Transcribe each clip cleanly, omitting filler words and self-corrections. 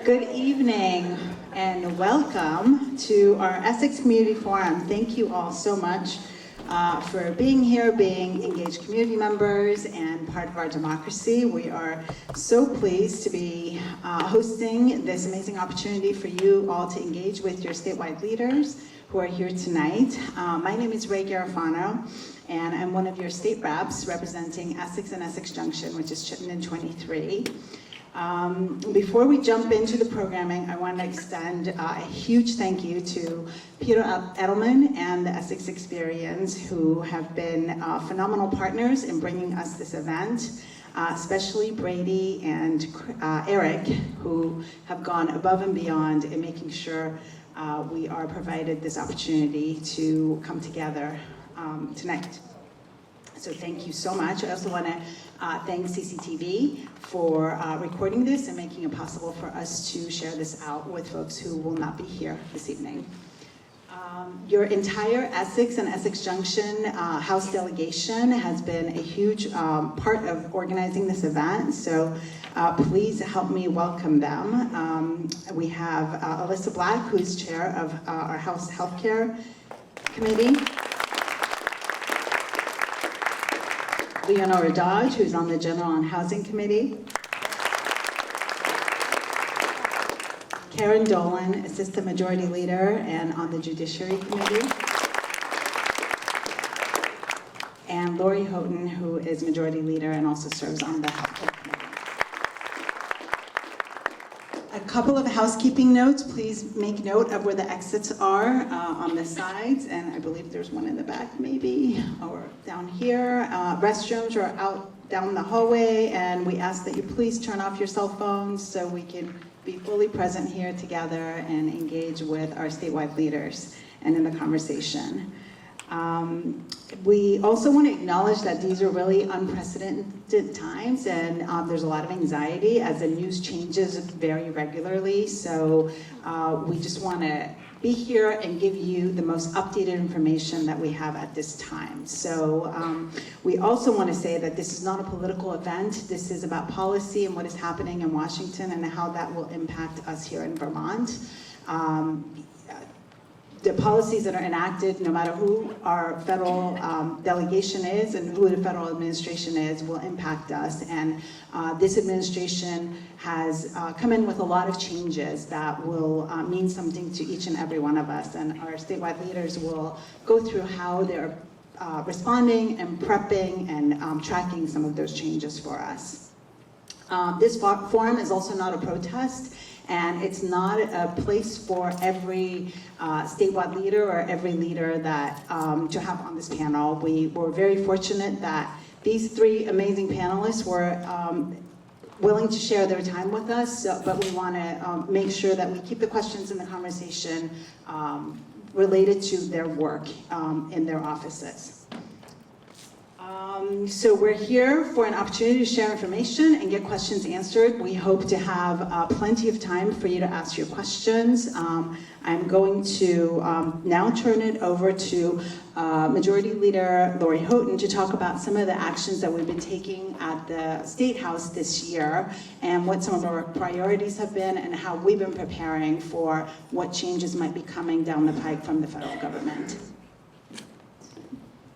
Good evening and welcome to our Essex Community Forum. Thank you all so much for being here, being engaged community members and part of our democracy. We are so pleased to be hosting this amazing opportunity for you all to engage with your statewide leaders who are here tonight. My name is Garofano, and I'm one of your state reps representing Essex and Essex Junction, which is Chittenden 23. Before we jump into the programming, I want to extend a huge thank you to Peter Edelman and the Essex Experience, who have been phenomenal partners in bringing us this event, especially Brady and Eric, who have gone above and beyond in making sure we are provided this opportunity to come together tonight. So thank you so much. I also want to thank CCTV for recording this and making it possible for us to share this out with folks who will not be here this evening. Your entire Essex and Essex Junction House Delegation has been a huge part of organizing this event, so please help me welcome them. We have Alyssa Black, who's chair of our House Healthcare Committee. Leonora Dodge, who's on the General and Housing Committee. Karen Dolan, Assistant Majority Leader and on the Judiciary Committee. And Lori Houghton, who is Majority Leader and also serves on the Healthcare Committee. A couple of housekeeping notes. Please make note of where the exits are on the sides, and I believe there's one in the back maybe, or down here. Restrooms are out down the hallway, and we ask that you please turn off your cell phones so we can be fully present here together and engage with our statewide leaders and in the conversation. We also want to acknowledge that these are really unprecedented times, and there's a lot of anxiety as the news changes very regularly. So we just want to be here and give you the most updated information that we have at this time. So we also want to say that this is not a political event. This is about policy and what is happening in Washington and how that will impact us here in Vermont. The policies that are enacted, no matter who our federal delegation is and who the federal administration is, will impact us. And this administration has come in with a lot of changes that will mean something to each and every one of us. And our statewide leaders will go through how they're responding and prepping and tracking some of those changes for us. This forum is also not a protest. And it's not a place for every statewide leader or every leader that to have on this panel. We were very fortunate that these three amazing panelists were willing to share their time with us, but we want to make sure that we keep the questions in the conversation related to their work in their offices. So we're here for an opportunity to share information and get questions answered. We hope to have plenty of time for you to ask your questions. I'm going to now turn it over to Majority Leader Lori Houghton to talk about some of the actions that we've been taking at the State House this year and what some of our priorities have been and how we've been preparing for what changes might be coming down the pike from the federal government.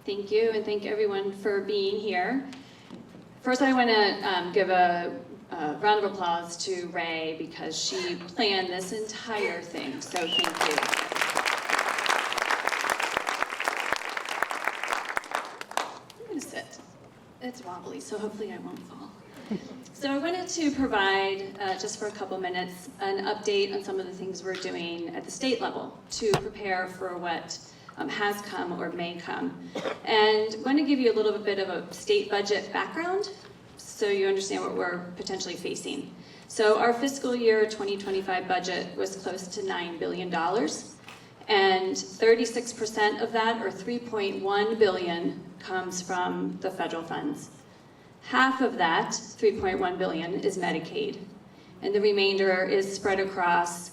Thank you, and thank everyone for being here. First, I want to give a round of applause to Ray because she planned this entire thing, so thank you. I'm going to sit. It's wobbly, so hopefully I won't fall. So I wanted to provide, just for a couple minutes, an update on some of the things we're doing at the state level to prepare for what has come or may come. And I'm going to give you a little bit of a state budget background so you understand what we're potentially facing. So our fiscal year 2025 budget was close to $9 billion, and 36% of that, or $3.1 billion, comes from the federal funds. Half of that, $3.1 billion, is Medicaid, and the remainder is spread across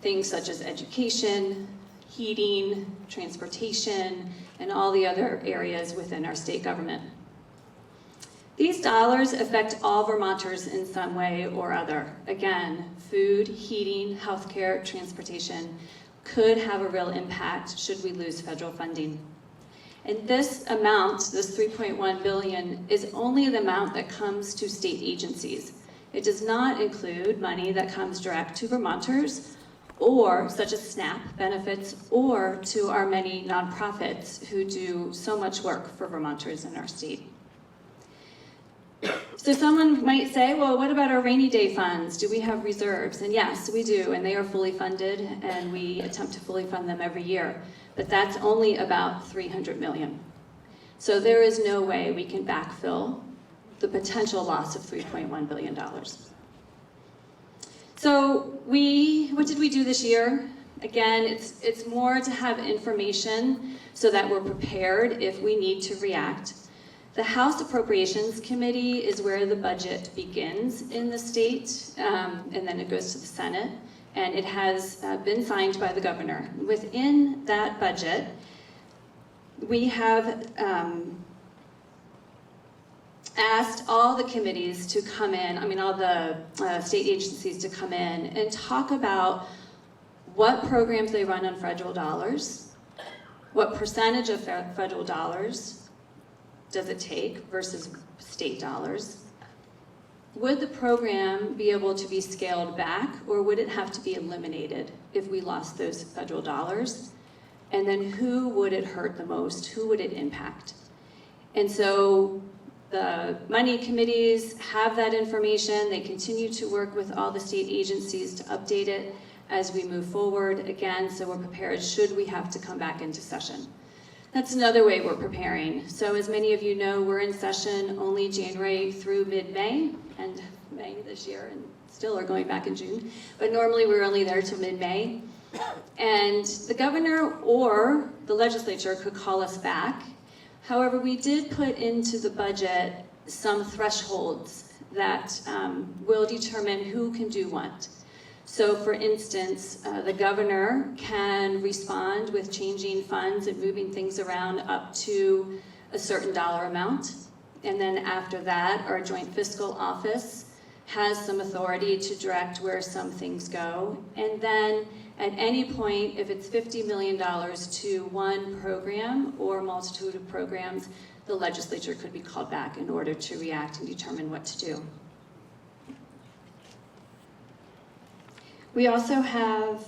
things such as education, heating, transportation, and all the other areas within our state government. These dollars affect all Vermonters in some way or other. Again, food, heating, healthcare, transportation could have a real impact should we lose federal funding. And this amount, this $3.1 billion, is only the amount that comes to state agencies. It does not include money that comes direct to Vermonters, or such as SNAP benefits, or to our many nonprofits who do so much work for Vermonters in our state. So someone might say, well, what about our rainy day funds? Do we have reserves? And yes, we do, and they are fully funded, and we attempt to fully fund them every year. But that's only about $300 million. So there is no way we can backfill the potential loss of $3.1 billion. So what did we do this year? Again, it's more to have information so that we're prepared if we need to react. The House Appropriations Committee is where the budget begins in the state, and then it goes to the Senate, and it has been signed by the governor. Within that budget, we have asked all the committees to come in, all the state agencies to come in and talk about what programs they run on federal dollars, what percentage of federal dollars does it take versus state dollars? Would the program be able to be scaled back, or would it have to be eliminated if we lost those federal dollars? And then who would it hurt the most? Who would it impact? And so the money committees have that information. They continue to work with all the state agencies to update it as we move forward, again, so we're prepared should we have to come back into session. That's another way we're preparing. So as many of you know, we're in session only January through mid-May, and May this year, and still are going back in June. But normally we're only there till mid-May. And the governor or the legislature could call us back. However, we did put into the budget some thresholds that will determine who can do what. So for instance, the governor can respond with changing funds and moving things around up to a certain dollar amount. And then after that, our joint fiscal office has some authority to direct where some things go. And then at any point, if it's $50 million to one program or a multitude of programs, the legislature could be called back in order to react and determine what to do. We also have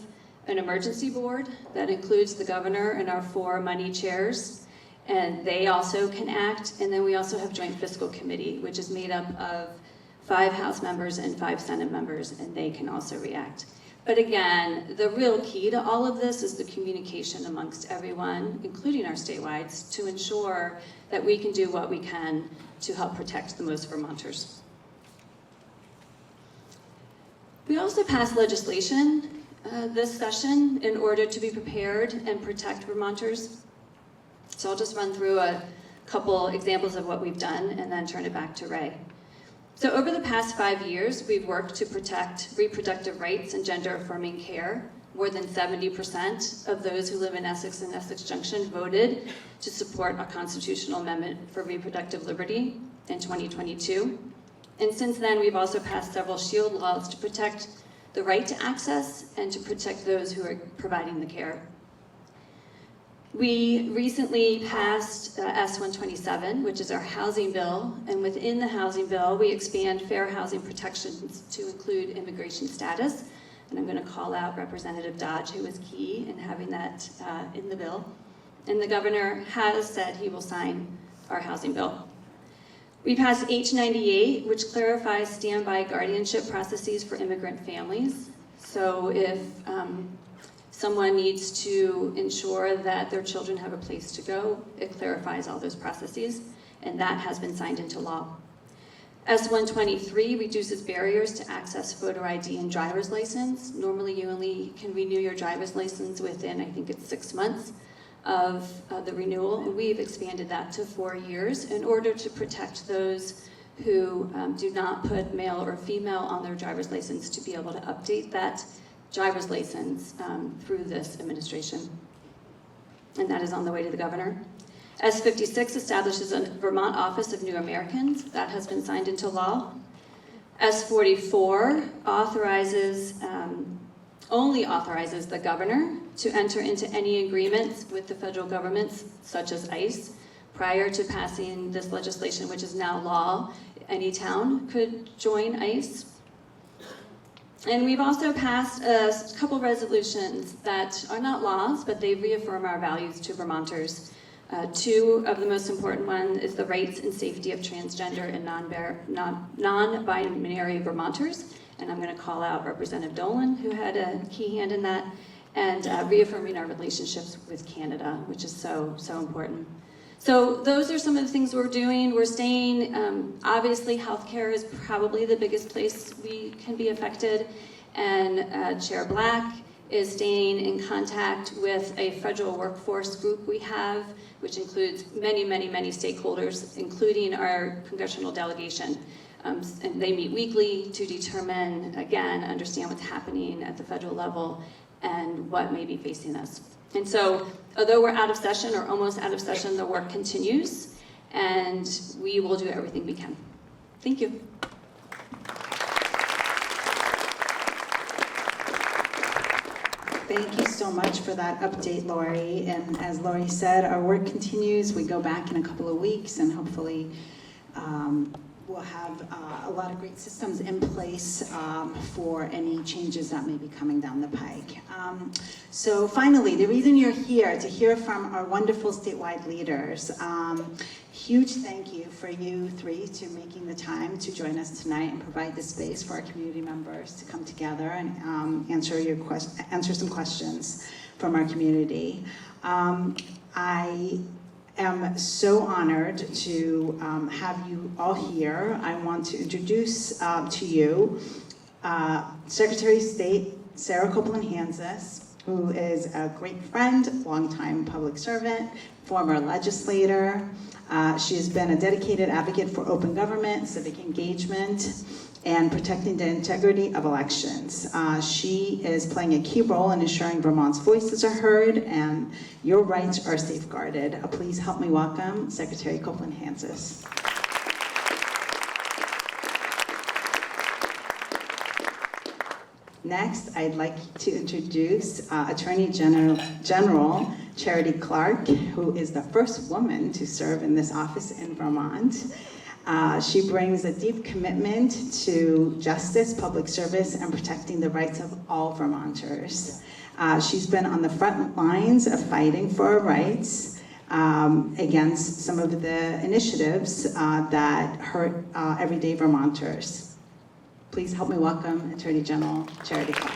an emergency board that includes the governor and our 4 money chairs, and they also can act. And then we also have joint fiscal committee, which is made up of 5 House members and 5 Senate members, and they can also react. But again, the real key to all of this is the communication amongst everyone, including our statewides, to ensure that we can do what we can to help protect the most Vermonters. We also passed legislation this session in order to be prepared and protect Vermonters. So I'll just run through a couple examples of what we've done and then turn it back to Ray. So over the past 5 years, we've worked to protect reproductive rights and gender-affirming care. More than 70% of those who live in Essex and Essex Junction voted to support a constitutional amendment for reproductive liberty in 2022. And since then, we've also passed several shield laws to protect the right to access and to protect those who are providing the care. We recently passed S-127, which is our housing bill, and within the housing bill, we expand fair housing protections to include immigration status. And I'm going to call out Representative Dodge, who was key in having that in the bill. And the governor has said he will sign our housing bill. We passed H-98, which clarifies standby guardianship processes for immigrant families. So if someone needs to ensure that their children have a place to go, it clarifies all those processes, and that has been signed into law. S-123 reduces barriers to access voter ID and driver's license. Normally, you only can renew your driver's license within, I think it's 6 months of the renewal, and we've expanded that to 4 years in order to protect those who do not put male or female on their driver's license to be able to update that driver's license through this administration. And that is on the way to the governor. S56 establishes a Vermont Office of New Americans. That has been signed into law. S44 only authorizes the governor to enter into any agreements with the federal governments, such as ICE, prior to passing this legislation, which is now law. Any town could join ICE. And we've also passed a couple resolutions that are not laws, but they reaffirm our values to Vermonters. Two of the most important ones is the rights and safety of transgender and non-binary Vermonters. And I'm going to call out Representative Dolan, who had a key hand in that, and reaffirming our relationships with Canada, which is so, so important. So those are some of the things we're doing. We're staying, obviously healthcare is probably the biggest place we can be affected, and Chair Black is staying in contact with a federal workforce group we have, which includes many, many, many stakeholders, including our congressional delegation. And they meet weekly to determine, again, understand what's happening at the federal level and what may be facing us. And so, although we're out of session or almost out of session, the work continues, and we will do everything we can. Thank you. Thank you so much for that update, Lori. And as Lori said, our work continues. We go back in a couple of weeks, and hopefully we'll have a lot of great systems in place for any changes that may be coming down the pike. So finally, the reason you're here, to hear from our wonderful statewide leaders. Huge thank you for you three to making the time to join us tonight and provide the space for our community members to come together and answer some questions from our community. I am so honored to have you all here. I want to introduce to you Secretary of State Sarah Copeland Hanzas, who is a great friend, longtime public servant, former legislator. She has been a dedicated advocate for open government, civic engagement, and protecting the integrity of elections. She is playing a key role in ensuring Vermont's voices are heard and your rights are safeguarded. Please help me welcome Secretary Copeland Hanzas. Next, I'd like to introduce Attorney General Charity Clark, who is the first woman to serve in this office in Vermont. She brings a deep commitment to justice, public service, and protecting the rights of all Vermonters. She's been on the front lines of fighting for our rights against some of the initiatives that hurt everyday Vermonters. Please help me welcome Attorney General Charity Clark.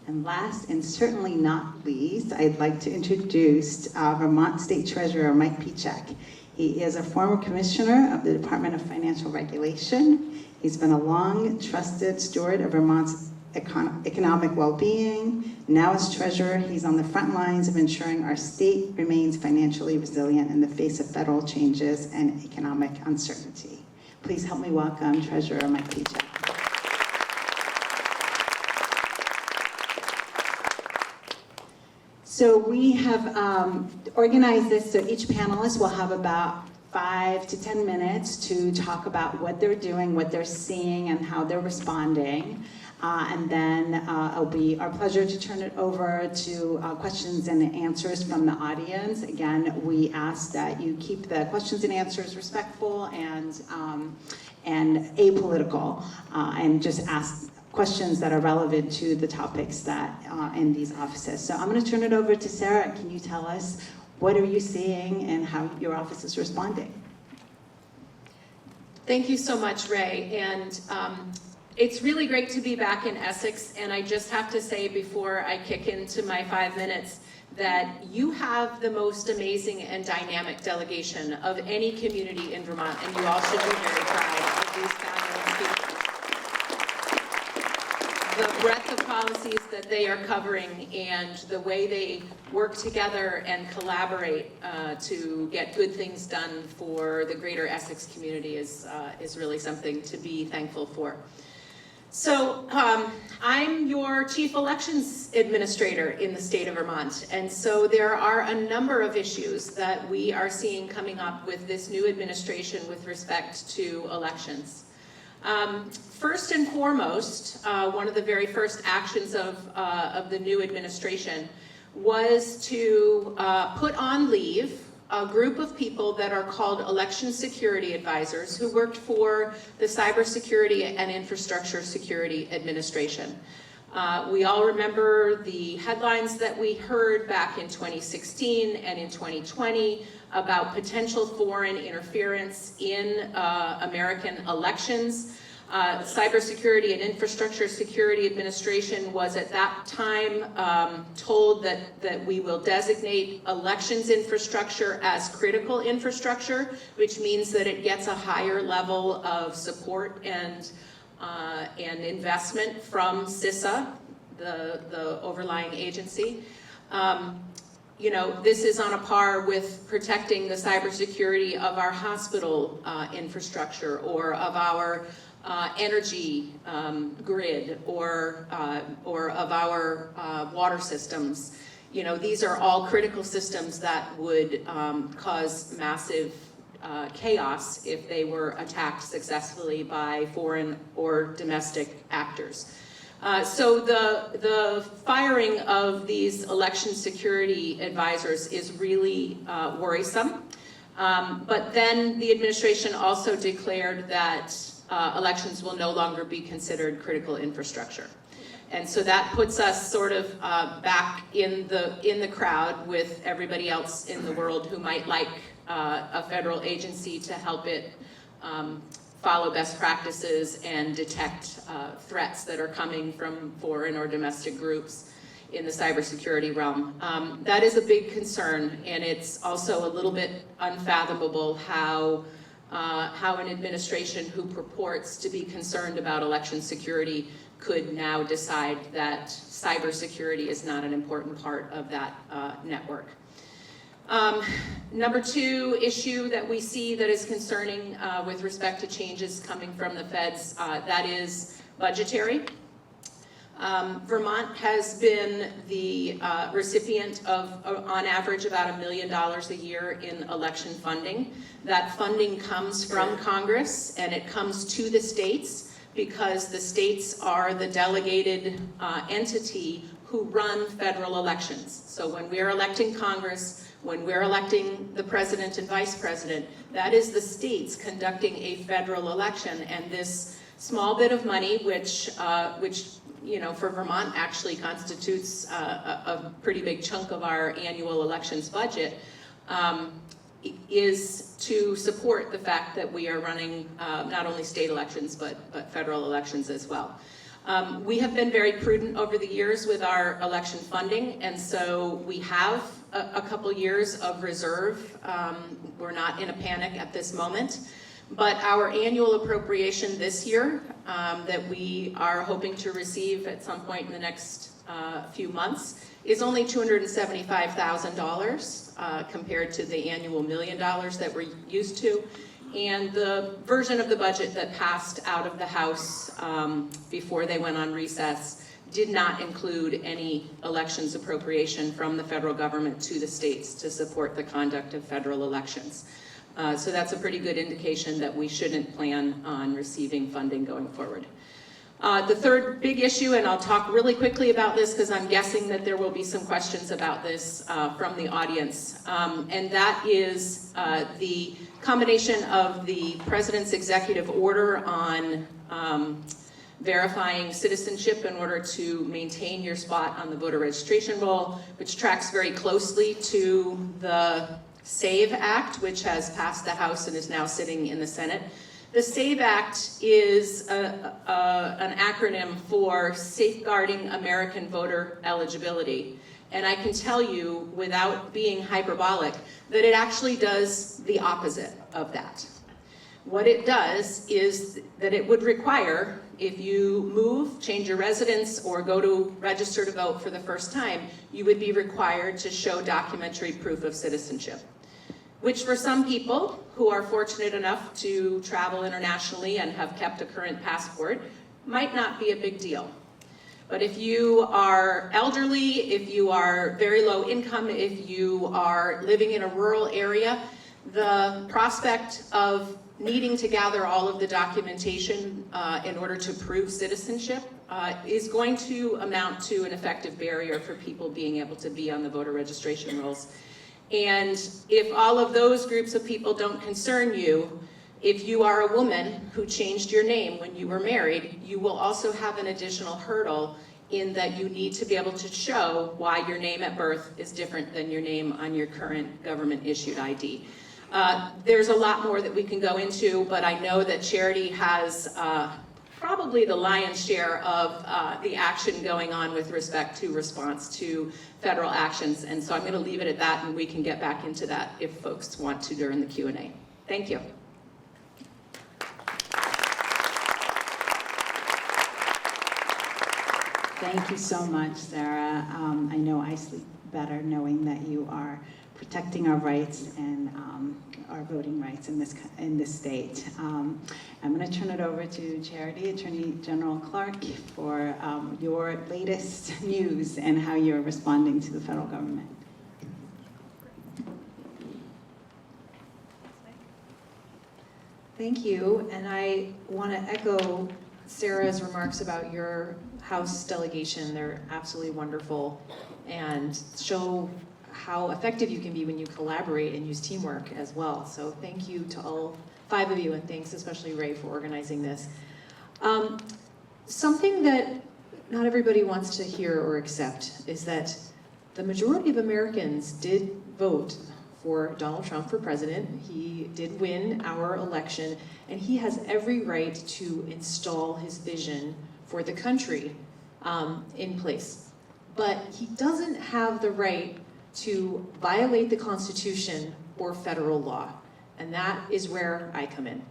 And last and certainly not least, I'd like to introduce Vermont State Treasurer Mike Pieciak. He is a former commissioner of the Department of Financial Regulation. He's been a long trusted steward of Vermont's economic well-being. Now as treasurer, he's on the front lines of ensuring our state remains financially resilient in the face of federal changes and economic uncertainty. Please help me welcome Treasurer Mike Pieciak. So we have organized this so each panelist will have about 5 to 10 minutes to talk about what they're doing, what they're seeing, and how they're responding. And then it'll be our pleasure to turn it over to questions and answers from the audience. Again, we ask that you keep the questions and answers respectful and apolitical, and just ask questions that are relevant to the topics that in these offices. So I'm going to turn it over to Sarah. Can you tell us what are you seeing and how your office is responding? Thank you so much, Ray. And it's really great to be back in Essex. And I just have to say before I kick into my 5 minutes that you have the most amazing and dynamic delegation of any community in Vermont. And you all should be very proud of these fabulous people. The breadth of policies that they are covering and the way they work together and collaborate to get good things done for the greater Essex community is really something to be thankful for. So I'm your Chief Elections Administrator in the state of Vermont, and so there are a number of issues that we are seeing coming up with this new administration with respect to elections. First and foremost, one of the very first actions of the new administration was to put on leave a group of people that are called election security advisors who worked for the Cybersecurity and Infrastructure Security Administration. We all remember the headlines that we heard back in 2016 and in 2020 about potential foreign interference in American elections. Cybersecurity and Infrastructure Security Administration was at that time told that we will designate elections infrastructure as critical infrastructure, which means that it gets a higher level of support and investment from CISA, the overlying agency. You know, this is on a par with protecting the cybersecurity of our hospital infrastructure or of our energy grid or of our water systems. You know, these are all critical systems that would cause massive chaos if they were attacked successfully by foreign or domestic actors. So the firing of these election security advisors is really worrisome. But then the administration also declared that elections will no longer be considered critical infrastructure. And so that puts us sort of back in the crowd with everybody else in the world who might like a federal agency to help it follow best practices and detect threats that are coming from foreign or domestic groups in the cybersecurity realm. That is a big concern, and it's also a little bit unfathomable how an administration who purports to be concerned about election security could now decide that cybersecurity is not an important part of that network. Number two issue that we see that is concerning with respect to changes coming from the feds, that is budgetary. Vermont has been the recipient of, on average, about $1 million a year in election funding. That funding comes from Congress, and it comes to the states because the states are the delegated entity who run federal elections. So when we're electing Congress, when we're electing the president and vice president, that is the states conducting a federal election, and this small bit of money, which you know, for Vermont actually constitutes a pretty big chunk of our annual elections budget, is to support the fact that we are running not only state elections, but federal elections as well. We have been very prudent over the years with our election funding, and so we have a couple years of reserve. We're not in a panic at this moment. But our annual appropriation this year that we are hoping to receive at some point in the next few months is only $275,000 compared to the annual $1 million that we're used to. And the version of the budget that passed out of the House before they went on recess did not include any elections appropriation from the federal government to the states to support the conduct of federal elections. So that's a pretty good indication that we shouldn't plan on receiving funding going forward. The third big issue, and I'll talk really quickly about this because I'm guessing that there will be some questions about this from the audience, and that is the combination of the President's executive order on verifying citizenship in order to maintain your spot on the voter registration roll, which tracks very closely to the SAVE Act, which has passed the House and is now sitting in the Senate. The SAVE Act is an acronym for Safeguarding American Voter Eligibility. And I can tell you, without being hyperbolic, that it actually does the opposite of that. What it does is that it would require, if you move, change your residence, or go to register to vote for the first time, you would be required to show documentary proof of citizenship, which for some people who are fortunate enough to travel internationally and have kept a current passport might not be a big deal. But if you are elderly, if you are very low income, if you are living in a rural area, the prospect of needing to gather all of the documentation in order to prove citizenship is going to amount to an effective barrier for people being able to be on the voter registration rolls. And if all of those groups of people don't concern you, if you are a woman who changed your name when you were married, you will also have an additional hurdle in that you need to be able to show why your name at birth is different than your name on your current government-issued ID. There's a lot more that we can go into, but I know that Charity has probably the lion's share of the action going on with respect to response to federal actions, and so I'm going to leave it at that, and we can get back into that if folks want to during the Q&A. Thank you. Thank you so much, Sarah. I know I sleep better knowing that you are protecting our rights and our voting rights in this state. I'm going to turn it over to Charity, Attorney General Clark, for your latest news and how you're responding to the federal government. Thank you, and I want to echo Sarah's remarks about your House delegation. They're absolutely wonderful and show how effective you can be when you collaborate and use teamwork as well. So thank you to all 5 of you, and thanks especially Ray for organizing this. Something that not everybody wants to hear or accept is that the majority of Americans did vote for Donald Trump for president. He did win our election, and he has every right to install his vision for the country in place. But he doesn't have the right to violate the Constitution or federal law, and that is where I come in.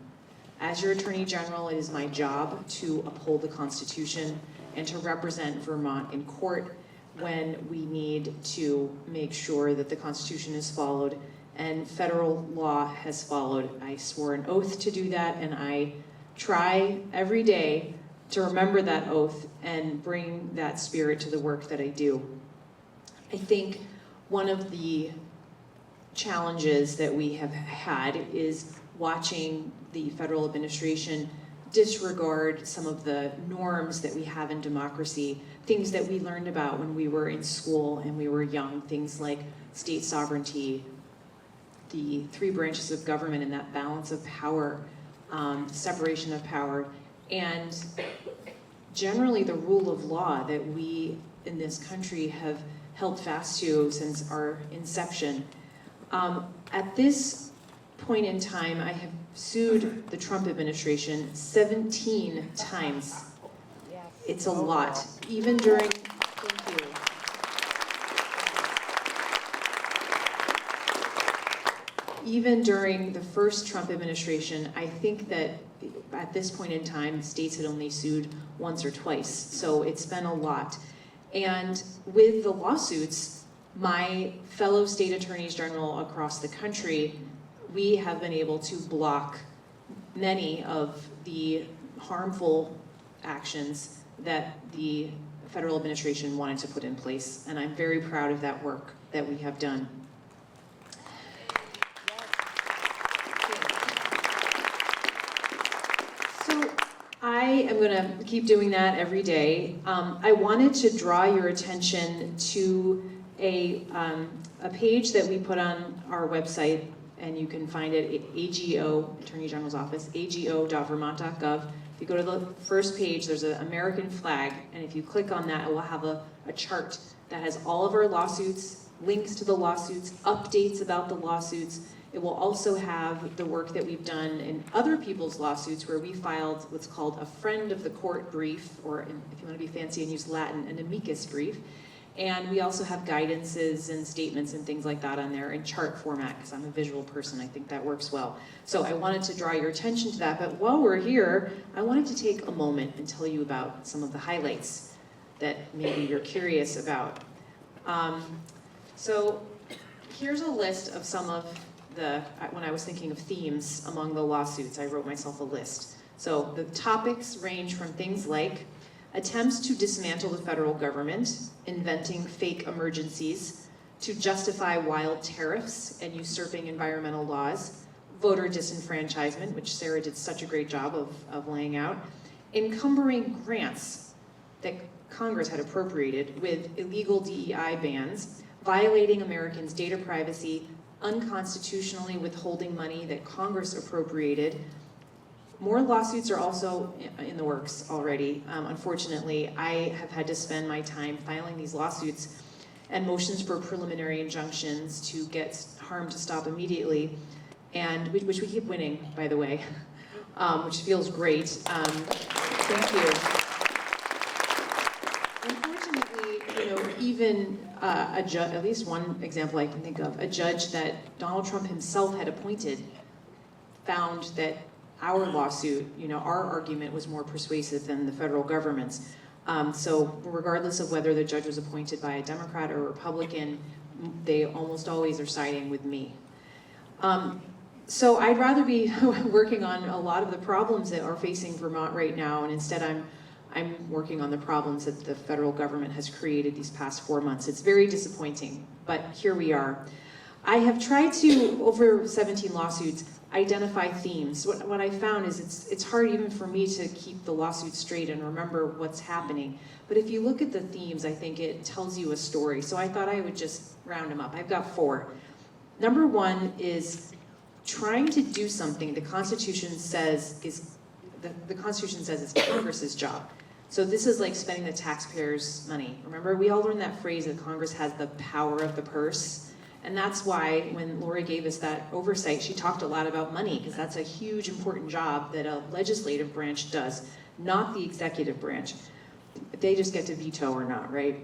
As your Attorney General, it is my job to uphold the Constitution and to represent Vermont in court when we need to make sure that the Constitution is followed and federal law has followed. I swore an oath to do that, and I try every day to remember that oath and bring that spirit to the work that I do. I think one of the challenges that we have had is watching the federal administration disregard some of the norms that we have in democracy, things that we learned about when we were in school and we were young, things like state sovereignty, the 3 branches of government and that balance of power, separation of power, and generally the rule of law that we in this country have held fast to since our inception. At this point in time, I have sued the Trump administration 17 times. It's a lot. Even during, thank you. Even during the first Trump administration, I think that at this point in time, states had only sued once or twice. So it's been a lot. And with the lawsuits, my fellow state attorneys general across the country, we have been able to block many of the harmful actions that the federal administration wanted to put in place. And I'm very proud of that work that we have done. So I am going to keep doing that every day. I wanted to draw your attention to a page that we put on our website, and you can find it at AGO, Attorney General's Office, ago.vermont.gov. If you go to the first page, there's an American flag, and if you click on that, it will have a chart that has all of our lawsuits, links to the lawsuits, updates about the lawsuits. It will also have the work that we've done in other people's lawsuits where we filed what's called a friend of the court brief, or if you want to be fancy and use Latin, an amicus brief. And we also have guidances and statements and things like that on there in chart format, because I'm a visual person. I think that works well. So I wanted to draw your attention to that. But while we're here, I wanted to take a moment and tell you about some of the highlights that maybe you're curious about. So here's a list of some of when I was thinking of themes among the lawsuits, I wrote myself a list. So the topics range from things like attempts to dismantle the federal government, inventing fake emergencies, to justify wild tariffs and usurping environmental laws, voter disenfranchisement, which Sarah did such a great job of laying out, encumbering grants that Congress had appropriated with illegal DEI bans, violating Americans' data privacy, unconstitutionally withholding money that Congress appropriated. More lawsuits are also in the works already. Unfortunately, I have had to spend my time filing these lawsuits and motions for preliminary injunctions to get harm to stop immediately, and which we keep winning, by the way, which feels great. Thank you. Unfortunately, even a judge, at least one example I can think of, a judge that Donald Trump himself had appointed found that our lawsuit, our argument was more persuasive than the federal government's. So regardless of whether the judge was appointed by a Democrat or a Republican, they almost always are siding with me. So I'd rather be working on a lot of the problems that are facing Vermont right now, and instead I'm working on the problems that the federal government has created these past 4 months. It's very disappointing, but here we are. I have tried to, over 17 lawsuits, identify themes. What I found is it's hard even for me to keep the lawsuit straight and remember what's happening. But if you look at the themes, I think it tells you a story. So I thought I would just round them up. I've got 4. Number 1 is trying to do something the Constitution says is Congress's job. So this is like spending the taxpayers' money. Remember, we all learned that phrase that Congress has the power of the purse. And that's why when Lori gave us that oversight, she talked a lot about money, because that's a huge, important job that a legislative branch does, not the executive branch. They just get to veto or not, right?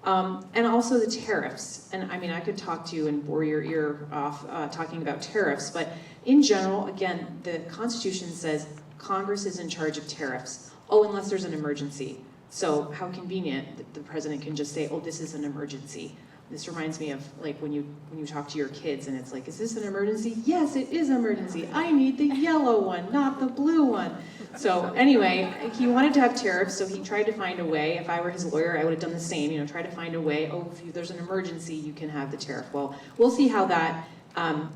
And also the tariffs. And I mean, I could talk to you and bore your ear off talking about tariffs, but in general, again, the Constitution says Congress is in charge of tariffs. Oh, unless there's an emergency. So how convenient that the president can just say, oh, this is an emergency. This reminds me of like when you talk to your kids and it's like, is this an emergency? Yes, it is an emergency. I need the yellow one, not the blue one. So anyway, he wanted to have tariffs, so he tried to find a way. If I were his lawyer, I would have done the same, try to find a way. Oh, if there's an emergency, you can have the tariff. Well, we'll see how that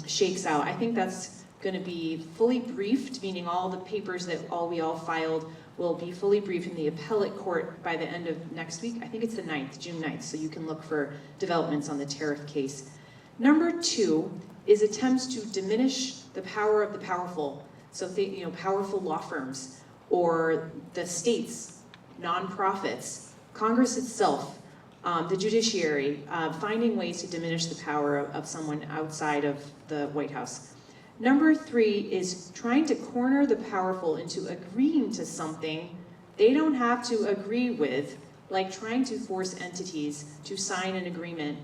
shakes out. I think that's going to be fully briefed, meaning all the papers that we all filed will be fully briefed in the appellate court by the end of next week. I think it's the 9th, June 9th, so you can look for developments on the tariff case. Number 2 is attempts to diminish the power of the powerful. So, powerful law firms or the states, nonprofits, Congress itself, the judiciary, finding ways to diminish the power of someone outside of the White House. Number 3 is trying to corner the powerful into agreeing to something they don't have to agree with, like trying to force entities to sign an agreement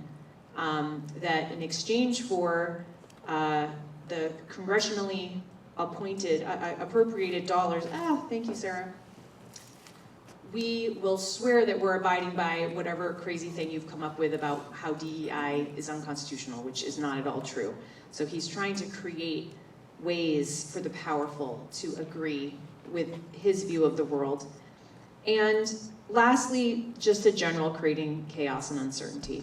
that in exchange for the congressionally appropriated dollars, thank you, Sarah, we will swear that we're abiding by whatever crazy thing you've come up with about how DEI is unconstitutional, which is not at all true. So he's trying to create ways for the powerful to agree with his view of the world. And lastly, just a general creating chaos and uncertainty.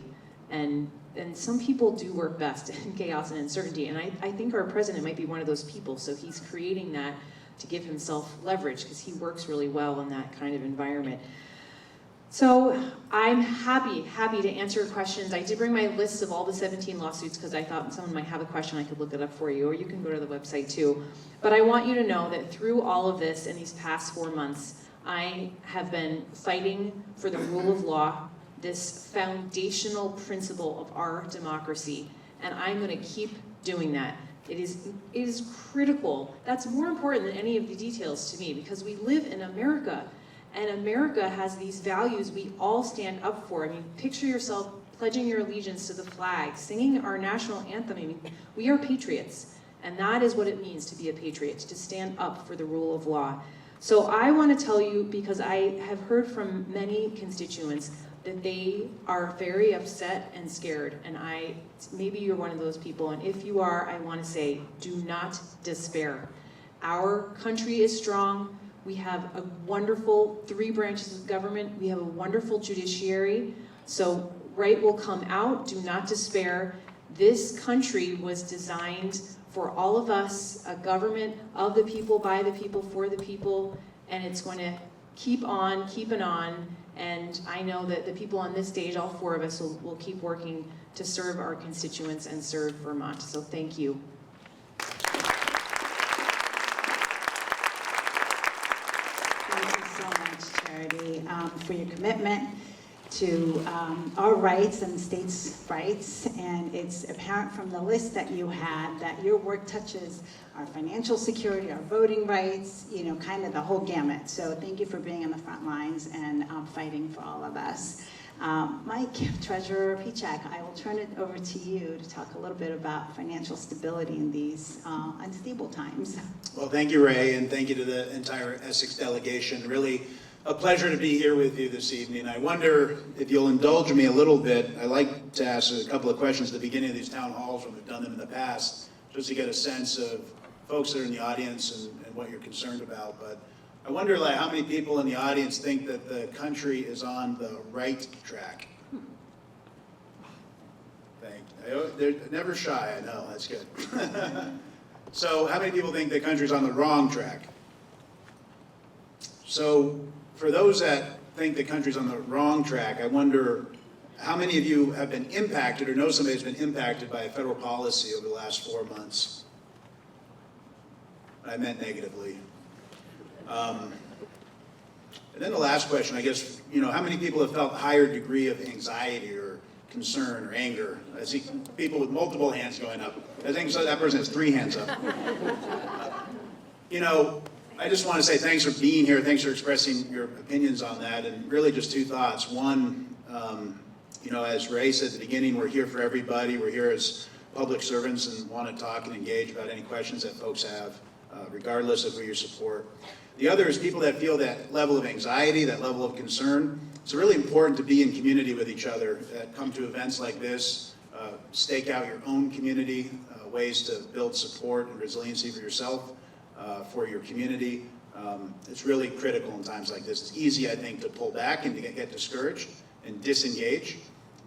And some people do work best in chaos and uncertainty, and I think our president might be one of those people, so he's creating that to give himself leverage, because he works really well in that kind of environment. So I'm happy to answer questions. I did bring my list of all the 17 lawsuits because I thought someone might have a question. I could look it up for you, or you can go to the website too. But I want you to know that through all of this in these past 4 months, I have been fighting for the rule of law, this foundational principle of our democracy, and I'm going to keep doing that. It is critical. That's more important than any of the details to me, because we live in America. And America has these values we all stand up for. I mean, picture yourself pledging your allegiance to the flag, singing our national anthem. I mean, we are patriots. And that is what it means to be a patriot, to stand up for the rule of law. So I want to tell you, because I have heard from many constituents that they are very upset and scared. And maybe you're one of those people. And if you are, I want to say, do not despair. Our country is strong. We have a wonderful 3 branches of government. We have a wonderful judiciary. So right will come out. Do not despair. This country was designed for all of us, a government of the people, by the people, for the people, and it's going to keep on, keeping on. And I know that the people on this stage, all 4 of us, will keep working to serve our constituents and serve Vermont. So thank you. Thank you so much, Charity, for your commitment to our rights and the state's rights. And it's apparent from the list that you had that your work touches our financial security, our voting rights, you know, kind of the whole gamut. So thank you for being on the front lines and fighting for all of us. Mike, Treasurer Pieciak, I will turn it over to you to talk a little bit about financial stability in these unstable times. Well, thank you, Ray, and thank you to the entire Essex delegation. Really a pleasure to be here with you this evening. I wonder if you'll indulge me a little bit. I like to ask a couple of questions at the beginning of these town halls when we've done them in the past, just to get a sense of folks that are in the audience and what you're concerned about. But I wonder, like, how many people in the audience think that the country is on the right track? They're never shy, I know, that's good. So how many people think the country's on the wrong track? So for those that think the country's on the wrong track, I wonder how many of you have been impacted or know somebody who's been impacted by a federal policy over the last 4 months? I meant negatively. And then the last question, I guess, you know, how many people have felt a higher degree of anxiety or concern or anger? I see people with multiple hands going up. I think so, that person has 3 hands up. You know, I just want to say thanks for being here. Thanks for expressing your opinions on that. And really just 2 thoughts. One, you know, as Ray said at the beginning, we're here for everybody. We're here as public servants and want to talk and engage about any questions that folks have, regardless of who you support. The other is people that feel that level of anxiety, that level of concern. It's really important to be in community with each other, that come to events like this, stake out your own community, ways to build support and resiliency for yourself, for your community. It's really critical in times like this. It's easy, I think, to pull back and to get discouraged and disengage,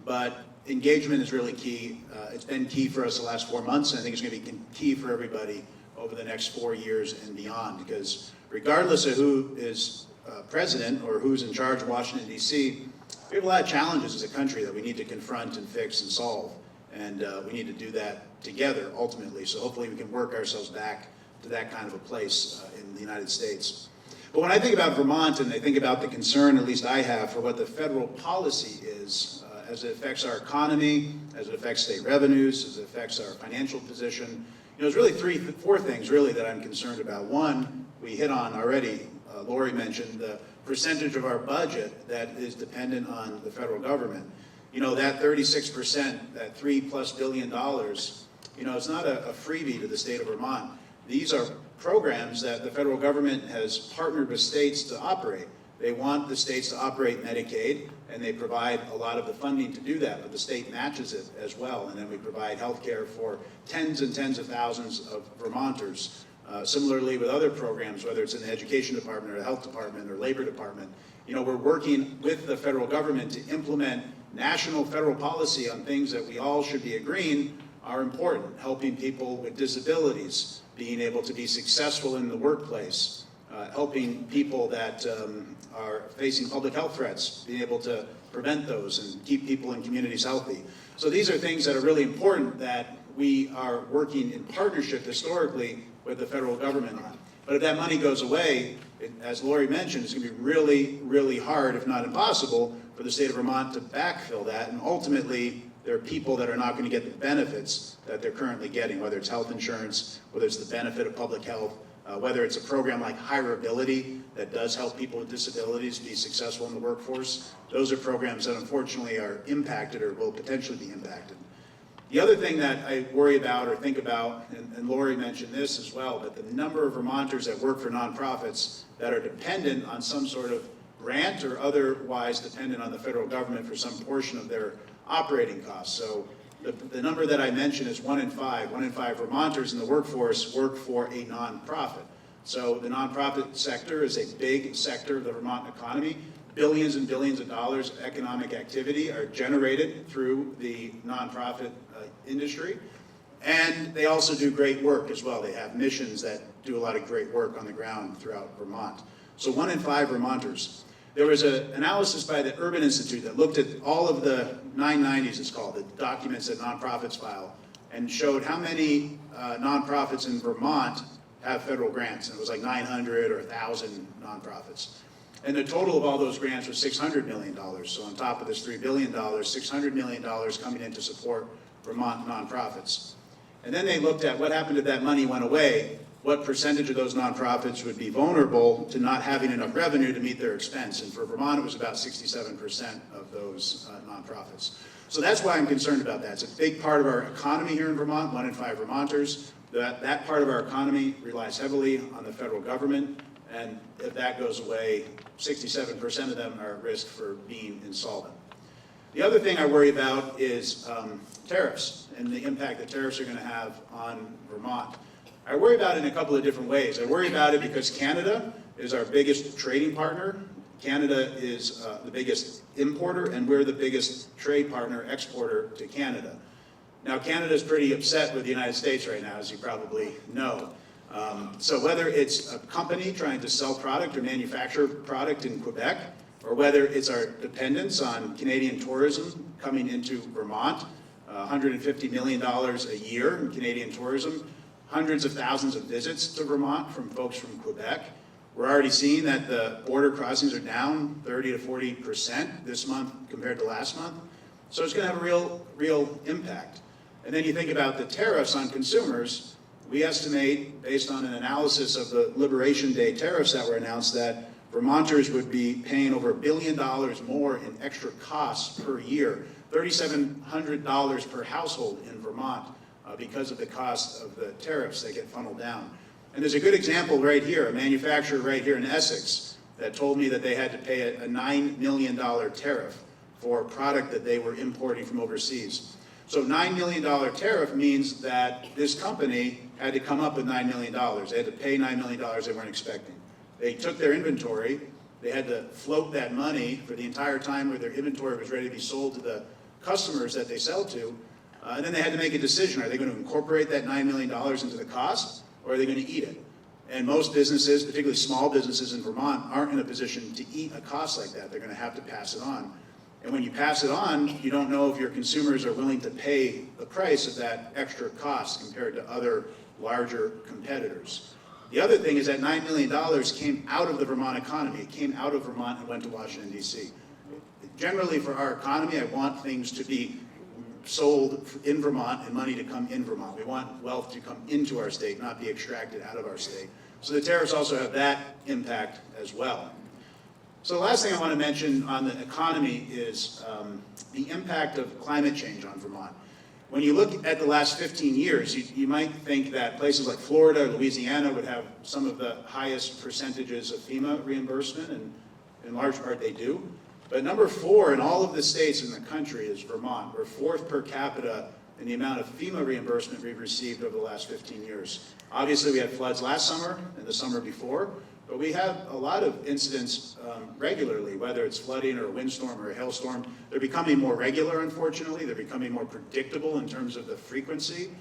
but engagement is really key. It's been key for us the last 4 months, and I think it's going to be key for everybody over the next 4 years and beyond, because regardless of who is president or who's in charge of Washington, D.C., we have a lot of challenges as a country that we need to confront and fix and solve, and we need to do that together ultimately. So hopefully we can work ourselves back to that kind of a place in the United States. But when I think about Vermont and I think about the concern, at least I have, for what the federal policy is as it affects our economy, as it affects state revenues, as it affects our financial position, you know, there's really 4 things really that I'm concerned about. One, we hit on already, Lori mentioned the percentage of our budget that is dependent on the federal government. You know, that 36%, that $3+ billion, you know, it's not a freebie to the state of Vermont. These are programs that the federal government has partnered with states to operate. They want the states to operate Medicaid, and they provide a lot of the funding to do that, but the state matches it as well. And then we provide health care for tens and tens of thousands of Vermonters. Similarly with other programs, whether it's in the education department or the health department or labor department, you know, we're working with the federal government to implement national federal policy on things that we all should be agreeing are important, helping people with disabilities, being able to be successful in the workplace, helping people that are facing public health threats, being able to prevent those and keep people in communities healthy. So these are things that are really important that we are working in partnership historically with the federal government on. But if that money goes away, as Lori mentioned, it's going to be really, really hard, if not impossible, for the state of Vermont to backfill that. And ultimately, there are people that are not going to get the benefits that they're currently getting, whether it's health insurance, whether it's the benefit of public health, whether it's a program like Hireability that does help people with disabilities be successful in the workforce. Those are programs that unfortunately are impacted or will potentially be impacted. The other thing that I worry about or think about, and Lori mentioned this as well, but the number of Vermonters that work for nonprofits that are dependent on some sort of grant or otherwise dependent on the federal government for some portion of their operating costs. So the number that I mentioned is 1 in 5. 1 in 5 Vermonters in the workforce work for a nonprofit. So the nonprofit sector is a big sector of the Vermont economy. Billions and billions of dollars of economic activity are generated through the nonprofit industry. And they also do great work as well. They have missions that do a lot of great work on the ground throughout Vermont. So 1 in 5 Vermonters. There was an analysis by the Urban Institute that looked at all of the 990s, it's called, the documents that nonprofits file, and showed how many nonprofits in Vermont have federal grants. And it was like 900 or 1,000 nonprofits. And the total of all those grants was $600 million. So on top of this $3 billion, $600 million coming in to support Vermont nonprofits. And then they looked at what happened if that money went away, what percentage of those nonprofits would be vulnerable to not having enough revenue to meet their expense. And for Vermont, it was about 67% of those nonprofits. So that's why I'm concerned about that. It's a big part of our economy here in Vermont, 1 in 5 Vermonters. That part of our economy relies heavily on the federal government. And if that goes away, 67% of them are at risk for being insolvent. The other thing I worry about is tariffs and the impact that tariffs are going to have on Vermont. I worry about it in a couple of different ways. I worry about it because Canada is our biggest trading partner. Canada is the biggest importer, and we're the biggest trade partner, exporter to Canada. Now, Canada is pretty upset with the United States right now, as you probably know. So whether it's a company trying to sell product or manufacture product in Quebec, or whether it's our dependence on Canadian tourism coming into Vermont, $150 million a year in Canadian tourism, hundreds of thousands of visits to Vermont from folks from Quebec. We're already seeing that the border crossings are down 30 to 40% this month compared to last month. So it's going to have a real impact. And then you think about the tariffs on consumers. We estimate, based on an analysis of the Liberation Day tariffs that were announced, that Vermonters would be paying over $1 billion more in extra costs per year, $3,700 per household in Vermont because of the cost of the tariffs that get funneled down. And there's a good example right here, a manufacturer right here in Essex that told me that they had to pay a $9 million tariff for a product that they were importing from overseas. So $9 million tariff means that this company had to come up with $9 million. They had to pay $9 million they weren't expecting. They took their inventory, they had to float that money for the entire time where their inventory was ready to be sold to the customers that they sell to, and then they had to make a decision. Are they going to incorporate that $9 million into the cost, or are they going to eat it? And most businesses, particularly small businesses in Vermont, aren't in a position to eat a cost like that. They're going to have to pass it on. And when you pass it on, you don't know if your consumers are willing to pay the price of that extra cost compared to other larger competitors. The other thing is that $9 million came out of the Vermont economy. It came out of Vermont and went to Washington, D.C. Generally, for our economy, I want things to be sold in Vermont and money to come in Vermont. We want wealth to come into our state, not be extracted out of our state. So the tariffs also have that impact as well. So the last thing I want to mention on the economy is the impact of climate change on Vermont. When you look at the last 15 years, you might think that places like Florida or Louisiana would have some of the highest percentages of FEMA reimbursement, and in large part they do. But number 4 in all of the states in the country is Vermont. We're 4th per capita in the amount of FEMA reimbursement we've received over the last 15 years. Obviously, we had floods last summer and the summer before, but we have a lot of incidents regularly, whether it's flooding or a windstorm or a hailstorm. They're becoming more regular, unfortunately. They're becoming more predictable in terms of the frequency.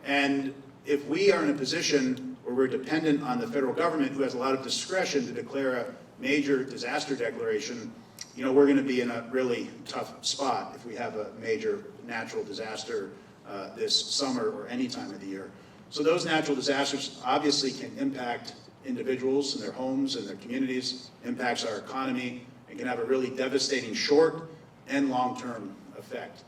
And if we are in a position where we're dependent on the federal government, who has a lot of discretion to declare a major disaster declaration, you know, we're going to be in a really tough spot if we have a major natural disaster this summer or any time of the year. So those natural disasters obviously can impact individuals and their homes and their communities, impacts our economy, and can have a really devastating short and long-term effect.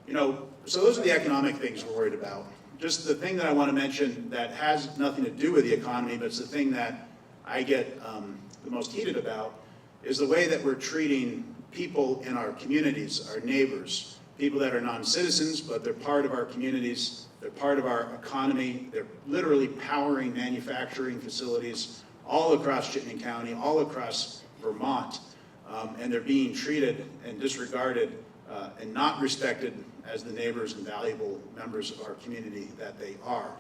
You know, so those are the economic things we're worried about. Just the thing that I want to mention that has nothing to do with the economy, but it's the thing that I get the most heated about, is the way that we're treating people in our communities, our neighbors, people that are non-citizens, but they're part of our communities, they're part of our economy, they're literally powering manufacturing facilities all across Chittenden County, all across Vermont, and they're being treated and disregarded and not respected as the neighbors and valuable members of our community that they are.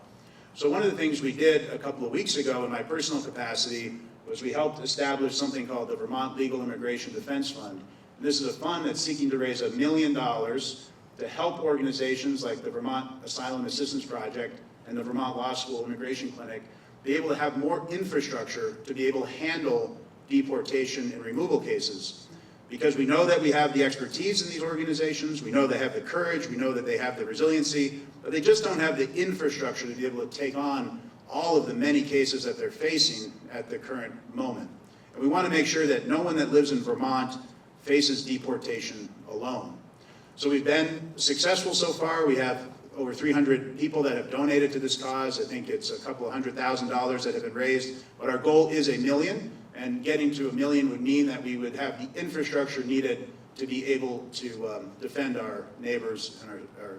So one of the things we did a couple of weeks ago in my personal capacity was we helped establish something called the Vermont Legal Immigration Defense Fund. And this is a fund that's seeking to raise $1 million to help organizations like the Vermont Asylum Assistance Project and the Vermont Law School Immigration Clinic be able to have more infrastructure to be able to handle deportation and removal cases. Because we know that we have the expertise in these organizations, we know they have the courage, we know that they have the resiliency, but they just don't have the infrastructure to be able to take on all of the many cases that they're facing at the current moment. And we want to make sure that no one that lives in Vermont faces deportation alone. So we've been successful so far. We have over 300 people that have donated to this cause. I think it's a couple of $100,000 that have been raised, but our goal is $1 million, and getting to $1 million would mean that we would have the infrastructure needed to be able to defend our neighbors and our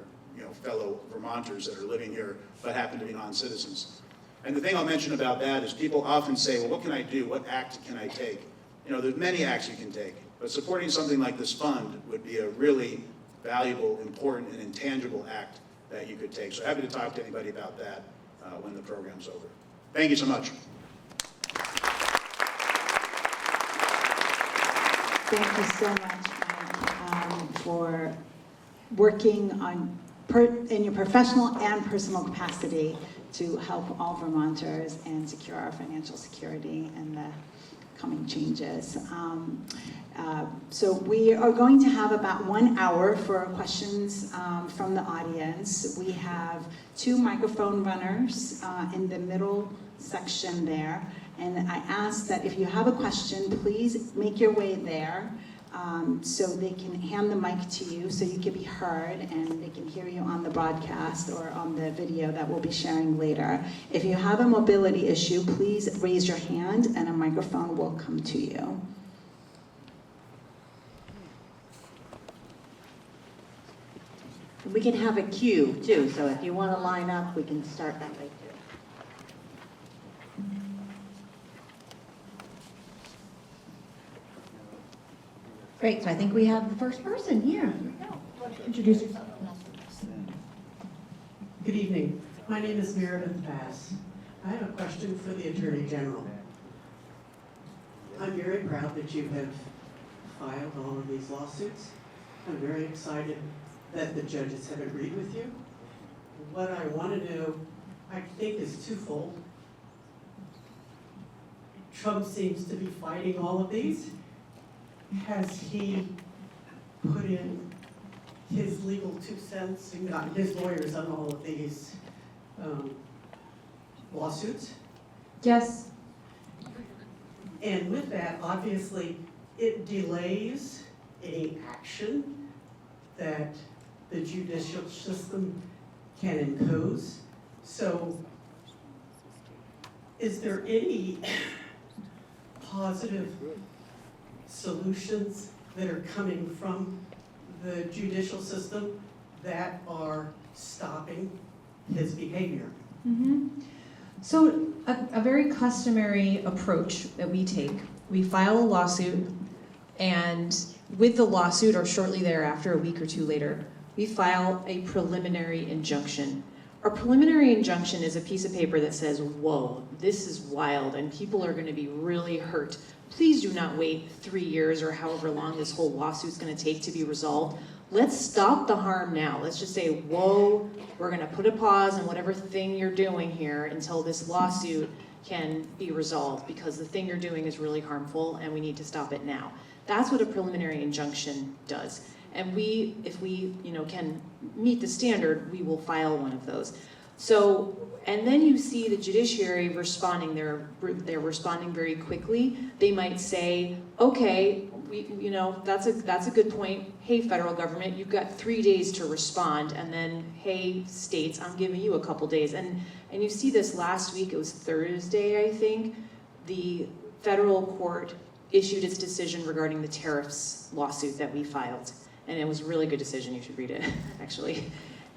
fellow Vermonters that are living here but happen to be non-citizens. And the thing I'll mention about that is people often say, well, what can I do? What act can I take? There's many acts you can take, but supporting something like this fund would be a really valuable, important, and intangible act that you could take. So happy to talk to anybody about that when the program's over. Thank you so much. Thank you so much, Mike, for working on in your professional and personal capacity to help all Vermonters and secure our financial security and the coming changes. So we are going to have about 1 hour for questions from the audience. We have 2 microphone runners in the middle section there. And I ask that if you have a question, please make your way there so they can hand the mic to you so you can be heard and they can hear you on the broadcast or on the video that we'll be sharing later. If you have a mobility issue, please raise your hand and a microphone will come to you. We can have a queue too, so if you want to line up, we can start that way too. Great, so I think we have the first person here. Introduce yourself. Good evening. My name is Meredith Bass. I have a question for the Attorney General. I'm very proud that you have filed all of these lawsuits. I'm very excited that the judges have agreed with you. What I want to know, I think, is twofold. Trump seems to be fighting all of these. Has he put in his legal 2 cents and gotten his lawyers on all of these lawsuits? Yes. And with that, obviously, it delays any action that the judicial system can impose. So is there any positive solutions that are coming from the judicial system that are stopping his behavior? Mm-hmm. So a very customary approach that we take, we file a lawsuit, and with the lawsuit or shortly thereafter, a week or 2 later, we file a preliminary injunction. Our preliminary injunction is a piece of paper that says, whoa, this is wild and people are going to be really hurt. Please do not wait 3 years or however long this whole lawsuit's going to take to be resolved. Let's stop the harm now. Let's just say, whoa, we're going to put a pause on whatever thing you're doing here until this lawsuit can be resolved, because the thing you're doing is really harmful and we need to stop it now. That's what a preliminary injunction does. And if we can meet the standard, we will file one of those. So, and then you see the judiciary responding. They're responding very quickly. They might say, okay, that's a good point. Hey, federal government, you've got 3 days to respond. And then, hey, states, I'm giving you a couple days. And you see this last week, it was Thursday, I think, the federal court issued its decision regarding the tariffs lawsuit that we filed. And it was a really good decision. You should read it, actually.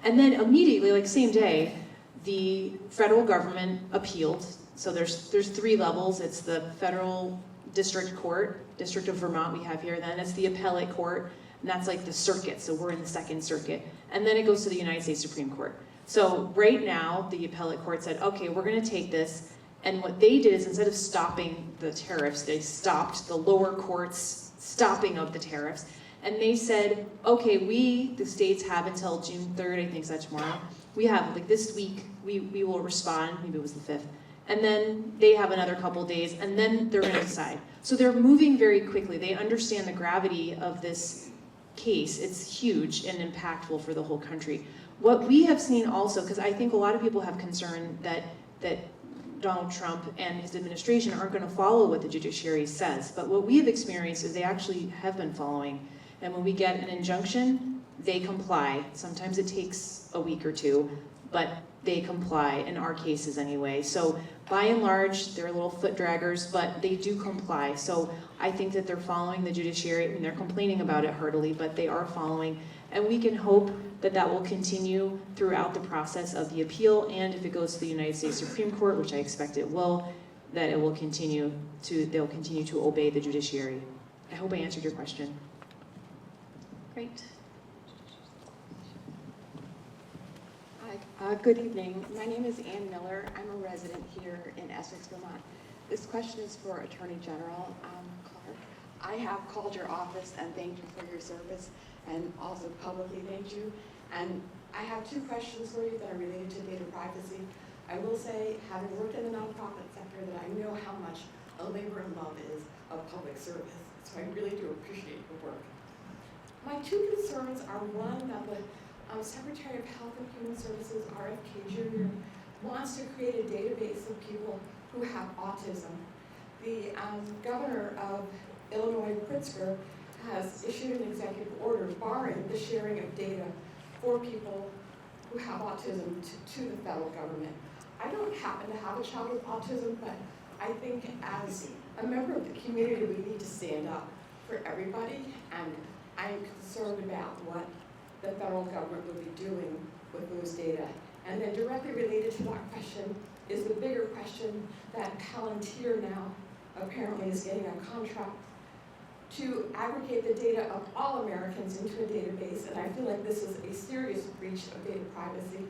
And then immediately, like same day, the federal government appealed. So there's 3 levels. It's the federal district court, District of Vermont we have here. Then it's the appellate court, and that's like the circuit. So we're in the 2nd Circuit. And then it goes to the United States Supreme Court. So right now, the appellate court said, okay, we're gonna take this, and what they did is instead of stopping the tariffs, they stopped the lower court's stopping of the tariffs, and they said, okay, we, the states, have until June 3rd, I think that's tomorrow, we have, like this week, we will respond, maybe it was the 5th, and then they have another couple days, and then they're gonna decide. So they're moving very quickly. They understand the gravity of this case. It's huge and impactful for the whole country. What we have seen also, because I think a lot of people have concern that Donald Trump and his administration aren't gonna follow what the judiciary says, but what we have experienced is they actually have been following. And when we get an injunction, they comply. Sometimes it takes a week or two, but they comply, in our cases anyway. So by and large, they're little foot draggers, but they do comply. So I think that they're following the judiciary. I mean, they're complaining about it heartily, but they are following. And we can hope that that will continue throughout the process of the appeal, and if it goes to the United States Supreme Court, which I expect it will, that it will they'll continue to obey the judiciary. I hope I answered your question. Great. Hi, good evening. My name is Ann Miller. I'm a resident here in Essex, Vermont. This question is for Attorney General Clark. I have called your office and thanked you for your service, and also publicly thanked you. And I have two questions for you that are related to data privacy. I will say, having worked in the nonprofit sector, that I know how much a labor and love is of public service. So I really do appreciate your work. My two concerns are, one, that the Secretary of Health and Human Services, RFK Jr., wants to create a database of people who have autism. The governor of Illinois, Pritzker, has issued an executive order barring the sharing of data for people who have autism to the federal government. I don't happen to have a child with autism, but I think as a member of the community, we need to stand up for everybody, and I'm concerned about what the federal government will be doing with those data. And then directly related to that question is the bigger question that Palantir now apparently is getting a contract to aggregate the data of all Americans into a database, and I feel like this is a serious breach of data privacy.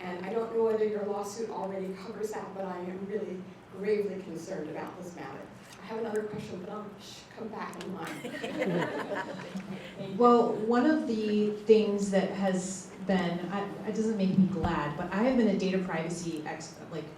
And I don't know whether your lawsuit already covers that, but I am really gravely concerned about this matter. I have another question, but I'll come back in line. Well, one of the things that has been, it doesn't make me glad, but I have been a data privacy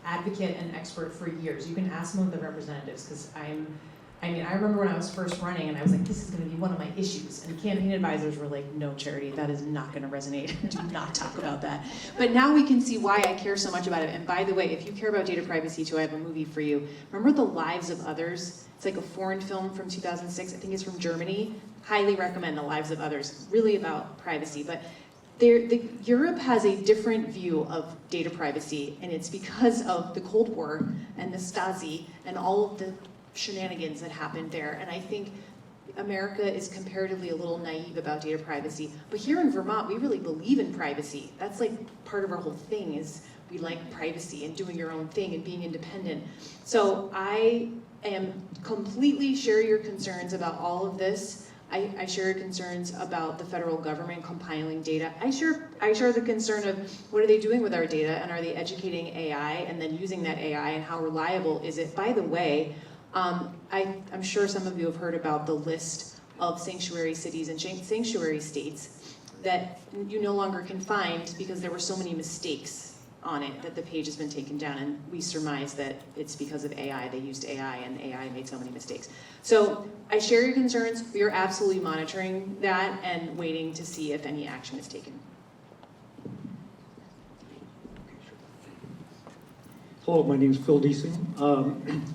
advocate and expert for years. You can ask some of the representatives, because I remember when I was first running and I was like, this is gonna be one of my issues. And campaign advisors were like, no, Charity, that is not gonna resonate. Do not talk about that. But now we can see why I care so much about it. And by the way, if you care about data privacy too, I have a movie for you. Remember The Lives of Others? It's like a foreign film from 2006. I think it's from Germany. Highly recommend The Lives of Others. Really about privacy. But Europe has a different view of data privacy, and it's because of the Cold War and the Stasi and all of the shenanigans that happened there. And I think America is comparatively a little naive about data privacy. But here in Vermont, we really believe in privacy. That's like part of our whole thing, is we like privacy and doing your own thing and being independent. So I am completely share your concerns about all of this. I share your concerns about the federal government compiling data. I share the concern of what are they doing with our data, and are they educating AI and then using that AI, and how reliable is it? By the way, I'm sure some of you have heard about the list of sanctuary cities and sanctuary states that you no longer can find because there were so many mistakes on it that the page has been taken down, and we surmise that it's because of AI. They used AI, and AI made so many mistakes. So I share your concerns. We are absolutely monitoring that and waiting to see if any action is taken. Hello, my name is Phil Deasing.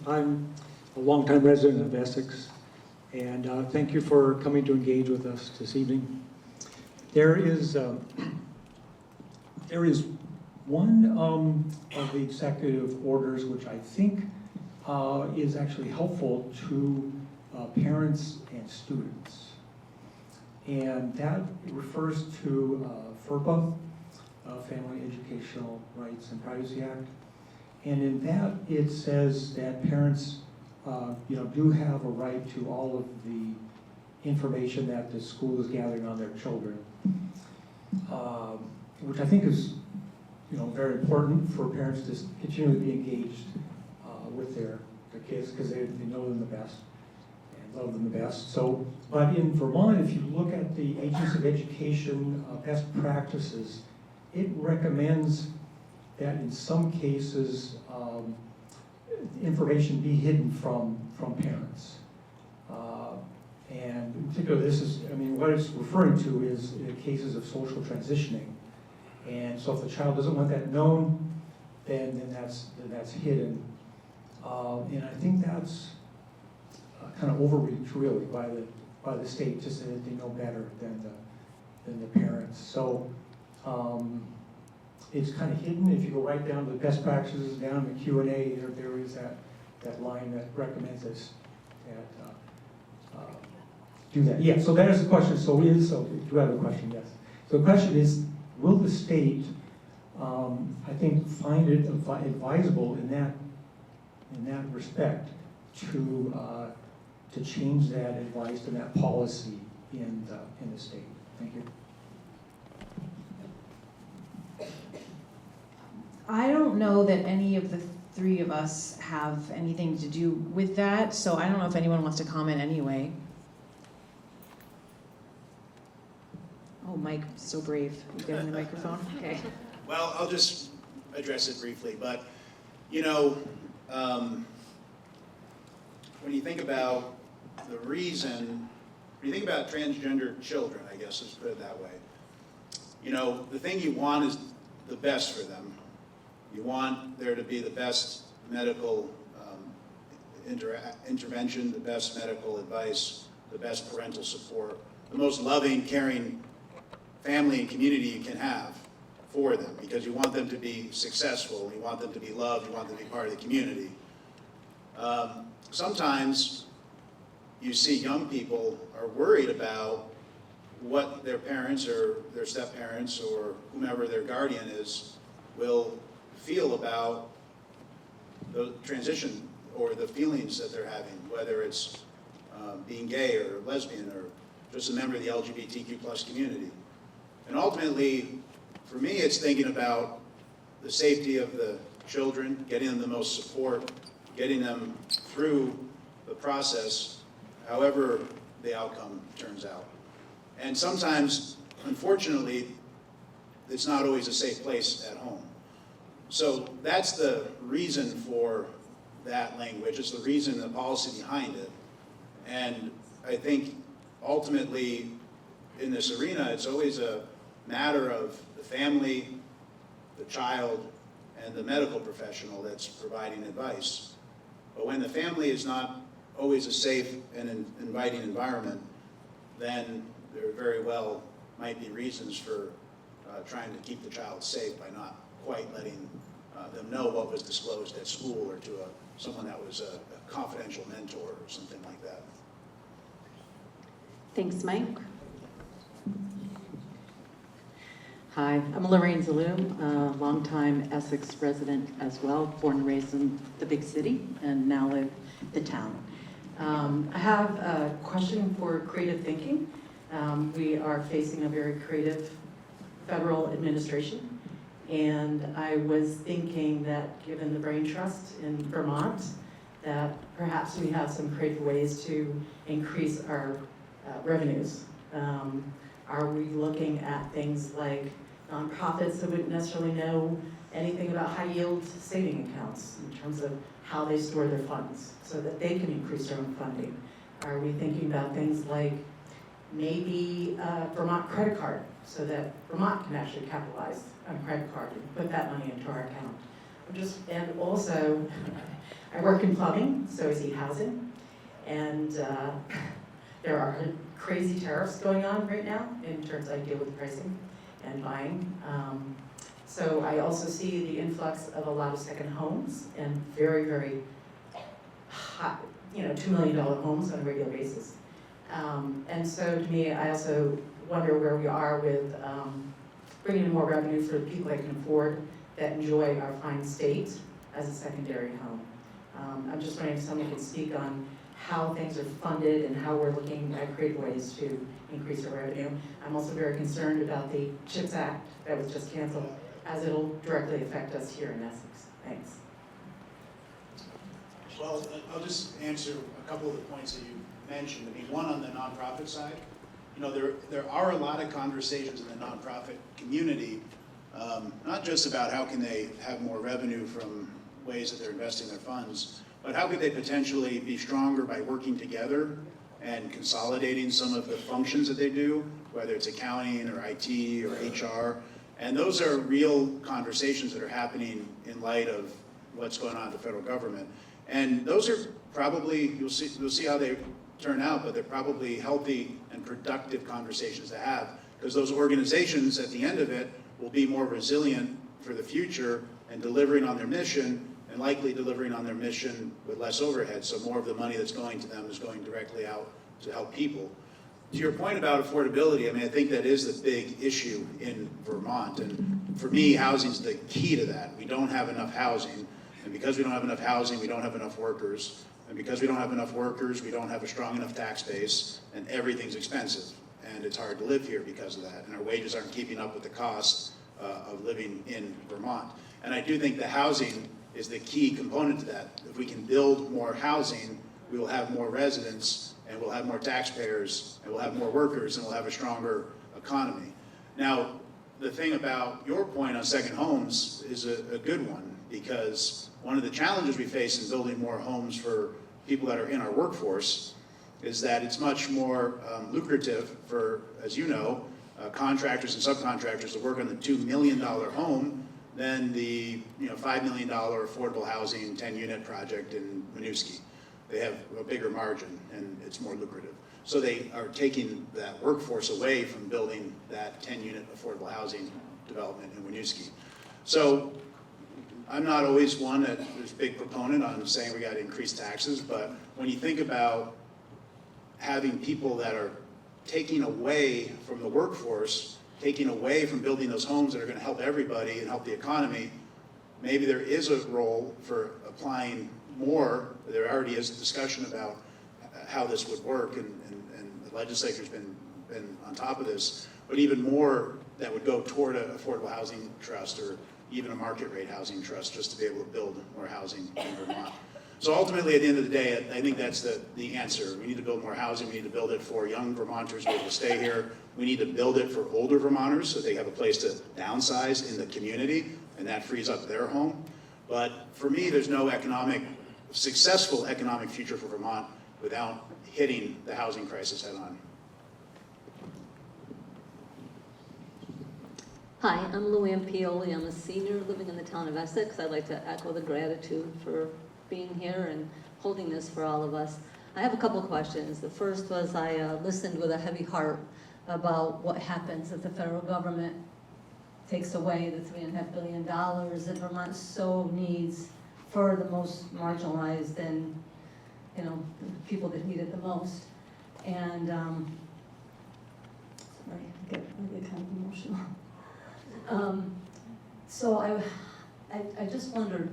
I'm a longtime resident of Essex, and thank you for coming to engage with us this evening. There is one of the executive orders which I think is actually helpful to parents and students, and that refers to FERPA, Family Educational Rights and Privacy Act. And in that, it says that parents, do have a right to all of the information that the school is gathering on their children, which I think is very important for parents to continue to be engaged with their kids because they know them the best and love them the best. So, but in Vermont, if you look at the Agency of Education best practices, it recommends that in some cases information be hidden from parents. And in particular, what it's referring to is cases of social transitioning. And so if the child doesn't want that known, then that's hidden. And I think that's kind of overreach really by the state to say that they know better than the parents. So it's kind of hidden. If you go right down to the best practices, down in the Q&A, there is that line that recommends us that do that. Yeah, so that is the question. So you have a question, yes. So the question is, will the state, I think, find it advisable in that respect to change that advice and that policy in the state? Thank you. I don't know that any of the three of us have anything to do with that, so I don't know if anyone wants to comment anyway. Oh, Mike, so brave. You getting the microphone? Okay. Well, I'll just address it briefly, but, when you think about the reason, when you think about transgender children, I guess, let's put it that way, the thing you want is the best for them. You want there to be the best medical intervention, the best medical advice, the best parental support, the most loving, caring family and community you can have for them, because you want them to be successful, you want them to be loved, you want them to be part of the community. Sometimes you see young people are worried about what their parents or their step-parents or whomever their guardian is will feel about the transition or the feelings that they're having, whether it's being gay or lesbian or just a member of the LGBTQ+ community. And ultimately, for me, it's thinking about the safety of the children, getting them the most support, getting them through the process, however the outcome turns out. And sometimes, unfortunately, it's not always a safe place at home. So that's the reason for that language. It's the reason, the policy behind it. And I think ultimately in this arena, it's always a matter of the family, the child, and the medical professional that's providing advice. But when the family is not always a safe and inviting environment, then there very well might be reasons for trying to keep the child safe by not quite letting them know what was disclosed at school or to someone that was a confidential mentor or something like that. Thanks, Mike. Hi, I'm Lorraine Zaloom, longtime Essex resident as well, born and raised in the big city and now live in the town. I have a question for creative thinking. We are facing a very creative federal administration, and I was thinking that given the brain trust in Vermont, that perhaps we have some creative ways to increase our revenues. Are we looking at things like nonprofits that wouldn't necessarily know anything about high-yield saving accounts in terms of how they store their funds so that they can increase their own funding? Are we thinking about things like maybe a Vermont credit card so that Vermont can actually capitalize on credit card and put that money into our account? And also, I work in plumbing, so I see housing, and there are crazy tariffs going on right now in terms I deal with pricing and buying. So I also see the influx of a lot of second homes and very, very hot, $2 million homes on a regular basis. And so to me, I also wonder where we are with bringing in more revenue for the people that can afford, that enjoy our fine state as a secondary home. I'm just wondering if someone could speak on how things are funded and how we're looking at creative ways to increase our revenue. I'm also very concerned about the CHIPS Act that was just canceled as it'll directly affect us here in Essex. Thanks. Well, I'll just answer a couple of the points that you mentioned. I mean, one on the nonprofit side, you know, there are a lot of conversations in the nonprofit community, not just about how can they have more revenue from ways that they're investing their funds, but how could they potentially be stronger by working together and consolidating some of the functions that they do, whether it's accounting or IT or HR. And those are real conversations that are happening in light of what's going on at the federal government. And those are probably, you'll see how they turn out, but they're probably healthy and productive conversations to have, because those organizations at the end of it will be more resilient for the future and delivering on their mission, and likely delivering on their mission with less overhead. So more of the money that's going to them is going directly out to help people. To your point about affordability, I mean, I think that is the big issue in Vermont. And for me, housing is the key to that. We don't have enough housing. And because we don't have enough housing, we don't have enough workers. And because we don't have enough workers, we don't have a strong enough tax base, and everything's expensive. And it's hard to live here because of that. And our wages aren't keeping up with the cost of living in Vermont. And I do think the housing is the key component to that. If we can build more housing, we will have more residents, and we'll have more taxpayers, and we'll have more workers, and we'll have a stronger economy. Now, the thing about your point on second homes is a good one, because one of the challenges we face in building more homes for people that are in our workforce is that it's much more lucrative for, as you know, contractors and subcontractors to work on the $2 million home than the $5 million affordable housing 10-unit project in Winooski. They have a bigger margin and it's more lucrative. So they are taking that workforce away from building that 10-unit affordable housing development in Winooski. So I'm not always one that is a big proponent on saying we got to increase taxes, but when you think about having people that are taking away from the workforce, taking away from building those homes that are going to help everybody and help the economy, maybe there is a role for applying more. There already is a discussion about how this would work, and the legislature's been on top of this, but even more that would go toward an affordable housing trust or even a market rate housing trust, just to be able to build more housing in Vermont. So ultimately, at the end of the day, I think that's the answer. We need to build more housing. We need to build it for young Vermonters to be able to stay here. We need to build it for older Vermonters so they have a place to downsize in the community, and that frees up their home. But for me, there's no successful economic future for Vermont without hitting the housing crisis head on. Hi, I'm Luann Pioli. I'm a senior living in the town of Essex. I'd like to echo the gratitude for being here and holding this for all of us. I have a couple questions. The first was I listened with a heavy heart about what happens if the federal government takes away the $3.5 billion that Vermont so needs for the most marginalized and people that need it the most. And sorry, I get kind of emotional. So I just wondered,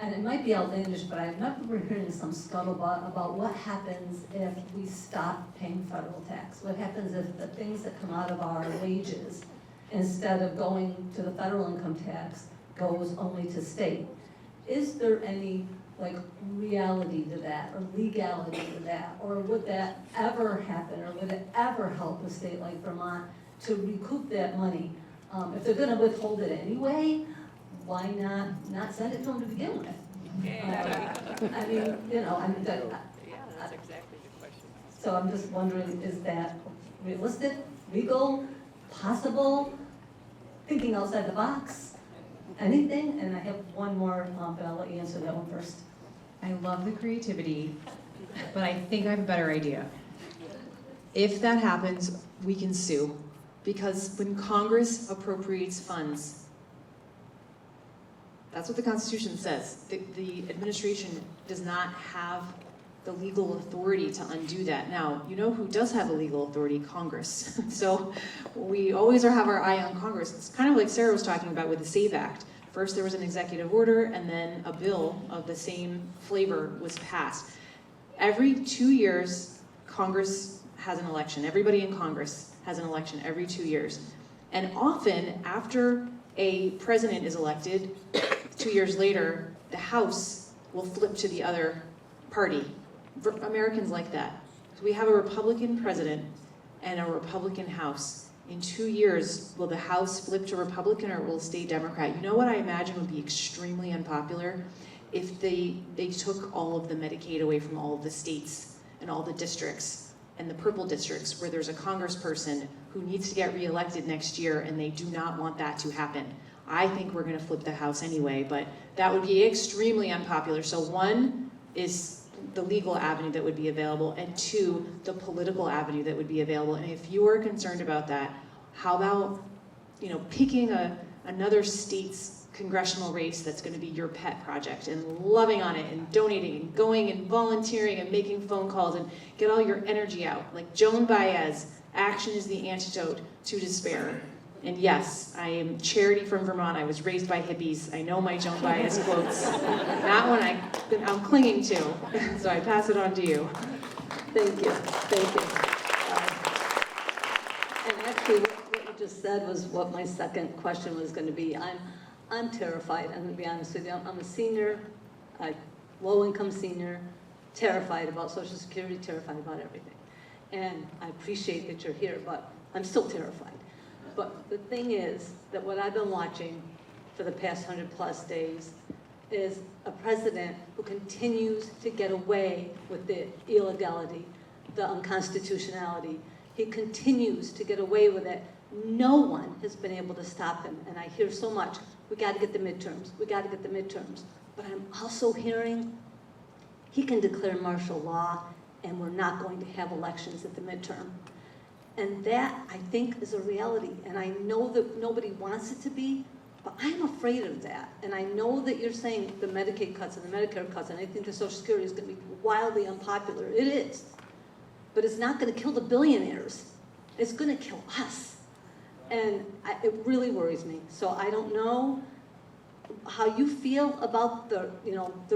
and it might be outlandish, but I remember hearing some scuttlebutt about what happens if we stop paying federal tax. What happens if the things that come out of our wages, instead of going to the federal income tax, goes only to state? Is there any reality to that, or legality to that, or would that ever happen, or would it ever help a state like Vermont to recoup that money? If they're gonna withhold it anyway, why not send it to them to begin with? I mean, That's exactly the question. So I'm just wondering, is that realistic, legal, possible, thinking outside the box, anything? And I have one more, but I'll let you answer that one first. I love the creativity, but I think I have a better idea. If that happens, we can sue, because when Congress appropriates funds, that's what the Constitution says. The administration does not have the legal authority to undo that. Now, you know who does have the legal authority? Congress. So we always have our eye on Congress. It's kind of like Sarah was talking about with the SAVE Act. First there was an executive order, and then a bill of the same flavor was passed. Every 2 years, Congress has an election. Everybody in Congress has an election every 2 years. And often, after a president is elected, 2 years later, the House will flip to the other party. Americans like that. So we have a Republican president and a Republican House. In 2 years, will the House flip to Republican or will it stay Democrat? You know what I imagine would be extremely unpopular? If they took all of the Medicaid away from all of the states and all the districts and the purple districts where there's a congressperson who needs to get reelected next year and they do not want that to happen. I think we're gonna flip the House anyway, but that would be extremely unpopular. So one is the legal avenue that would be available, and two, the political avenue that would be available. And if you are concerned about that, how about, picking another state's congressional race that's going to be your pet project and loving on it and donating and going and volunteering and making phone calls and get all your energy out. Like Joan Baez, action is the antidote to despair. And yes, I am Charity from Vermont. I was raised by hippies. I know my Joan Baez quotes. That one I'm clinging to, so I pass it on to you. Thank you, thank you. And actually, what you just said was what my second question was going to be. I'm terrified, I'm going to be honest with you. I'm a senior, low-income senior, terrified about Social Security, terrified about everything. And I appreciate that you're here, but I'm still terrified. But the thing is that what I've been watching for the past 100+ days is a president who continues to get away with the illegality, the unconstitutionality. He continues to get away with it. No one has been able to stop him. And I hear so much, we got to get the midterms, we got to get the midterms. But I'm also hearing he can declare martial law and we're not going to have elections at the midterm. And that, I think, is a reality. And I know that nobody wants it to be, but I'm afraid of that. And I know that you're saying the Medicaid cuts and the Medicare cuts, and I think the Social Security is going to be wildly unpopular. It is. But it's not going to kill the billionaires. It's going to kill us. And it really worries me. So I don't know how you feel about the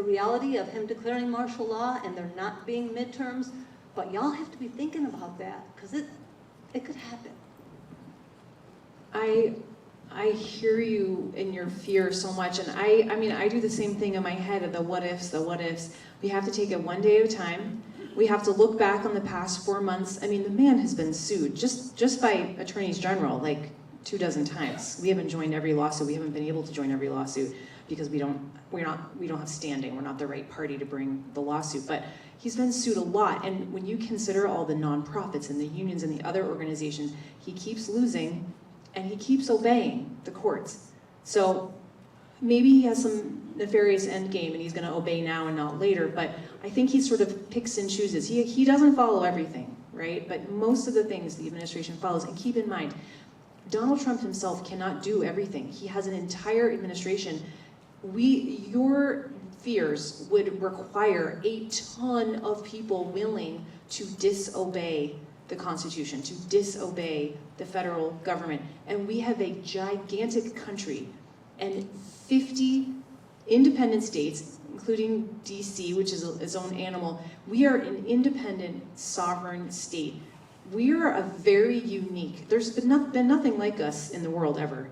reality of him declaring martial law and there not being midterms, but y'all have to be thinking about that, because it could happen. I hear you in your fear so much, and I do the same thing in my head of the what ifs. We have to take it one day at a time. We have to look back on the past 4 months. I mean, the man has been sued just by attorneys general like 24 times. We haven't joined every lawsuit. We haven't been able to join every lawsuit because we don't have standing. We're not the right party to bring the lawsuit. But he's been sued a lot, and when you consider all the nonprofits and the unions and the other organizations, he keeps losing, and he keeps obeying the courts. So maybe he has some nefarious end game, and he's going to obey now and not later. But I think he sort of picks and chooses. He doesn't follow everything, right? But most of the things the administration follows. And keep in mind, Donald Trump himself cannot do everything. He has an entire administration. Your fears would require a ton of people willing to disobey the Constitution, to disobey the federal government. And we have a gigantic country and 50 independent states, including DC, which is its own animal. We are an independent, sovereign state. We are a very unique, there's been nothing like us in the world ever.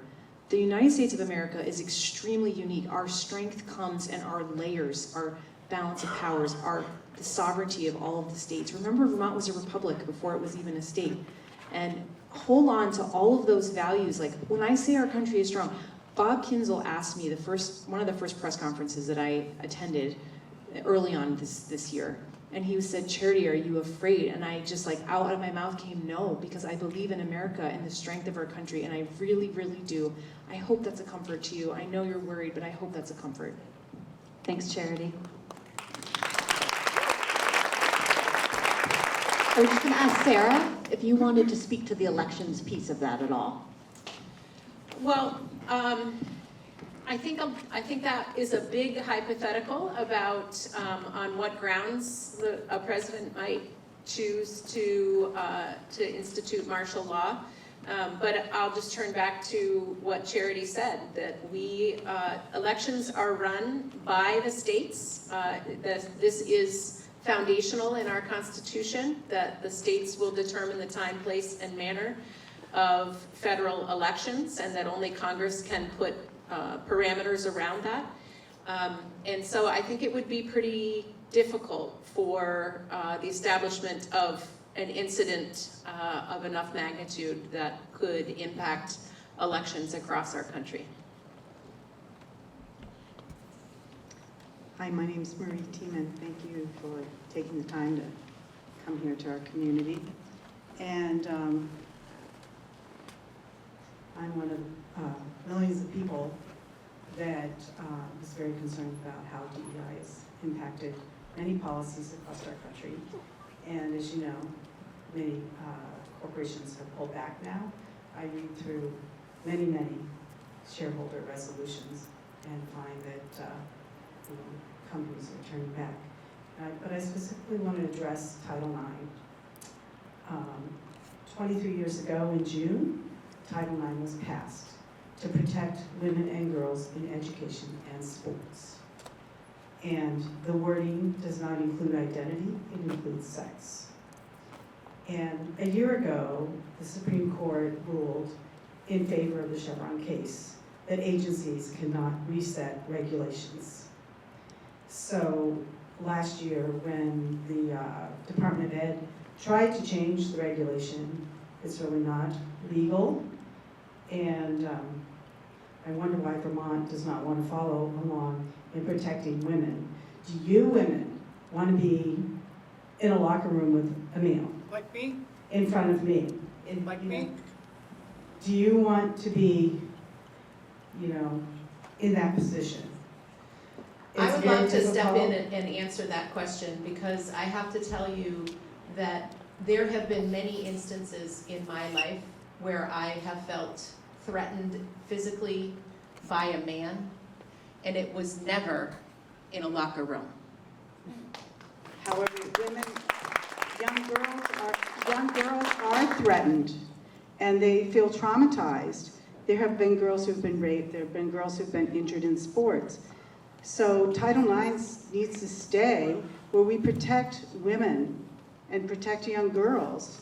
The United States of America is extremely unique. Our strength comes in our layers, our balance of powers, the sovereignty of all of the states. Remember, Vermont was a republic before it was even a state. And hold on to all of those values. Like, when I say our country is strong, Bob Kinzel asked me one of the first press conferences that I attended early on this year. And he said, Charity, are you afraid? And I just out of my mouth came, no, because I believe in America and the strength of our country, and I really, really do. I hope that's a comfort to you. I know you're worried, but I hope that's a comfort. Thanks, Charity. I was just going to ask Sarah if you wanted to speak to the elections piece of that at all. Well, I think that is a big hypothetical about on what grounds a president might choose to institute martial law. But I'll just turn back to what Charity said, that elections are run by the states. This is foundational in our Constitution, that the states will determine the time, place, and manner of federal elections and that only Congress can put parameters around that. And so I think it would be pretty difficult for the establishment of an incident of enough magnitude that could impact elections across our country. Hi, my name is Marie Tiemann. Thank you for taking the time to come here to our community. And I'm one of millions of people that was very concerned about how DEI has impacted many policies across our country. And as you know, many corporations have pulled back now. I read through many, many shareholder resolutions and find that companies are turning back. But I specifically want to address Title IX. 23 years ago in June, Title IX was passed to protect women and girls in education and sports. And the wording does not include identity, it includes sex. And a year ago, the Supreme Court ruled in favor of the Chevron case that agencies cannot reset regulations. So last year, when the Department of Ed tried to change the regulation, it's really not legal. And I wonder why Vermont does not want to follow along in protecting women. Do you women want to be in a locker room with a male? Like me? In front of me? Like me? Do you want to be, in that position? I It's would very love to step in difficult. and answer that question, because I have to tell you that there have been many instances in my life where I have felt threatened physically by a man, and it was never in a locker room. However, young girls are threatened, and they feel traumatized. There have been girls who've been raped. There have been girls who've been injured in sports. So Title IX needs to stay where we protect women and protect young girls.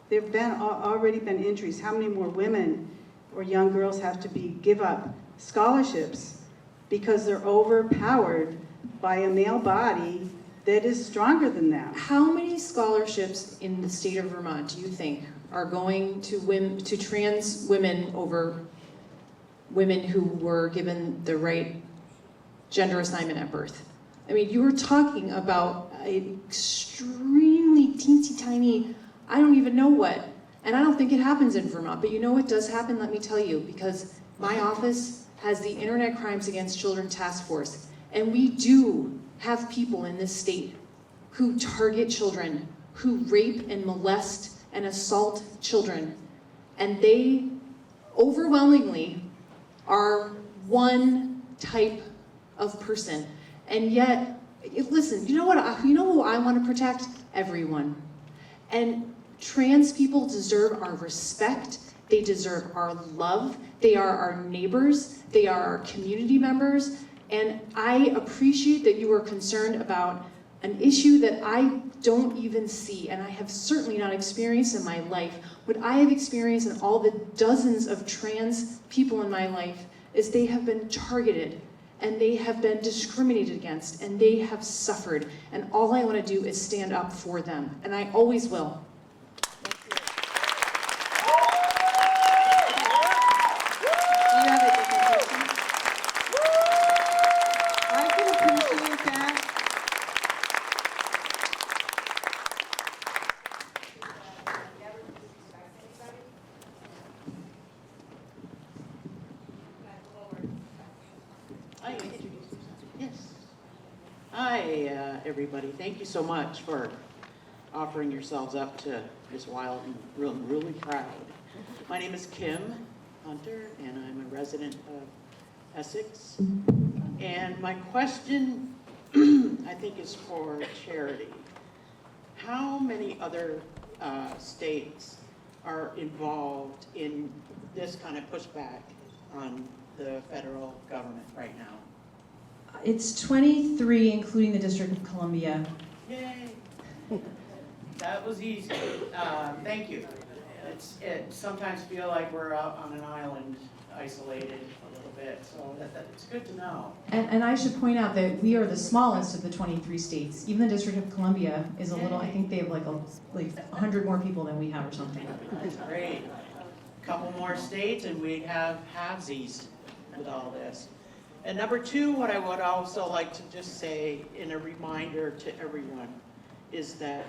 There have already been injuries. How many more women or young girls have to give up scholarships because they're overpowered by a male body that is stronger than them? How many scholarships in the state of Vermont do you think are going to trans women over women who were given the right gender assignment at birth? I mean, you were talking about an extremely teensy tiny, I don't even know what, and I don't think it happens in Vermont, but you know it does happen, let me tell you, because my office has the Internet Crimes Against Children Task Force, and we do have people in this state who target children, who rape and molest and assault children, and they overwhelmingly are one type of person. And yet, listen, you know who I want to protect? Everyone. And trans people deserve our respect. They deserve our love. They are our neighbors. They are our community members. And I appreciate that you are concerned about an issue that I don't even see, and I have certainly not experienced in my life. What I have experienced in all the dozens of trans people in my life is they have been targeted, and they have been discriminated against, and they have suffered. And all I want to do is stand up for them, and I always will. I can appreciate that. Hi, everybody. Thank you so much for offering yourselves up to this wild and really proud. My name is Kim Hunter, and I'm a resident of Essex. And my question, I think, is for Charity. How many other states are involved in this kind of pushback on the federal government right now? It's 23, including the District of Columbia. Yay! That was easy. Thank you. It sometimes feel like we're out on an island, isolated a little bit, so it's good to know. And I should point out that we are the smallest of the 23 states. Even the District of Columbia is a little, I think they have like 100 more people than we have or something. That's great. Couple more states and we'd have halvesies with all this. And number two, what I would also like to just say in a reminder to everyone is that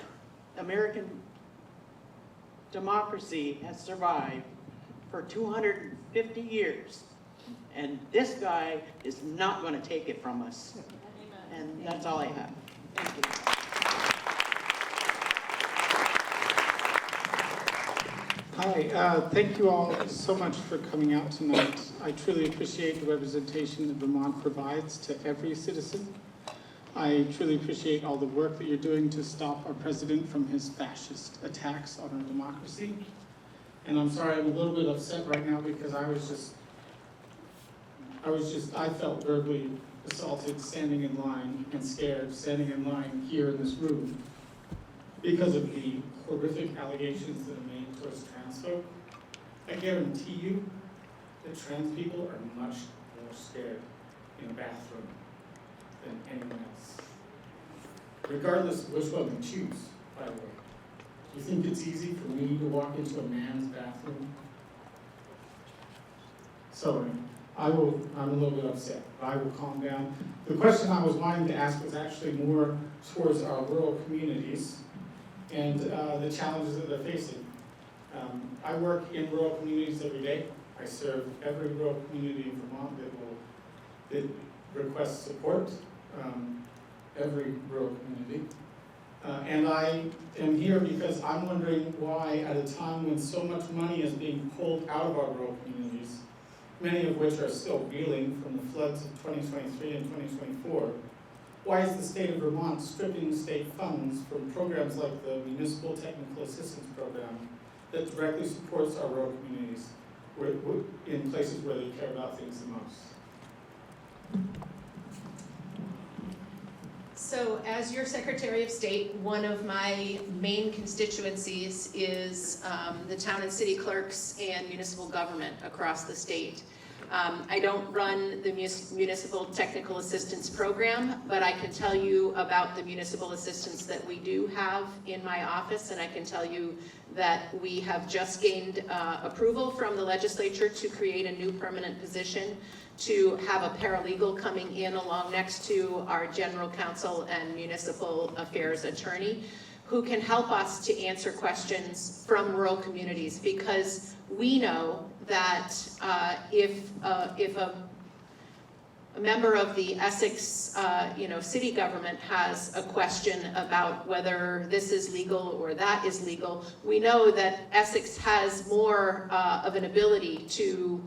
American democracy has survived for 250 years. And this guy is not going to take it from us. And that's all I have. Thank you. Hi, thank you all so much for coming out tonight. I truly appreciate the representation that Vermont provides to every citizen. I truly appreciate all the work that you're doing to stop our president from his fascist attacks on our democracy. And I'm sorry, I'm a little bit upset right now because I felt verbally assaulted standing in line and scared standing in line here in this room because of the horrific allegations that are made towards trans folk. I guarantee you that trans people are much more scared in a bathroom than anyone else. Regardless of which one they choose, by the way. Do you think it's easy for me to walk into a man's bathroom? Sorry, I'm a little bit upset, but I will calm down. The question I was wanting to ask was actually more towards our rural communities and the challenges that they're facing. I work in rural communities every day. I serve every rural community in Vermont that requests support, every rural community. And I am here because I'm wondering why, at a time when so much money is being pulled out of our rural communities, many of which are still reeling from the floods of 2023 and 2024, why is the state of Vermont stripping state funds from programs like the Municipal Technical Assistance Program that directly supports our rural communities in places where they care about things the most? So as your Secretary of State, one of my main constituencies is the town and city clerks and municipal government across the state. I don't run the Municipal Technical Assistance Program, but I can tell you about the municipal assistance that we do have in my office, and I can tell you that we have just gained approval from the legislature to create a new permanent position to have a paralegal coming in along next to our general counsel and municipal affairs attorney who can help us to answer questions from rural communities, because we know that if a member of the Essex city government has a question about whether this is legal or that is legal, we know that Essex has more of an ability to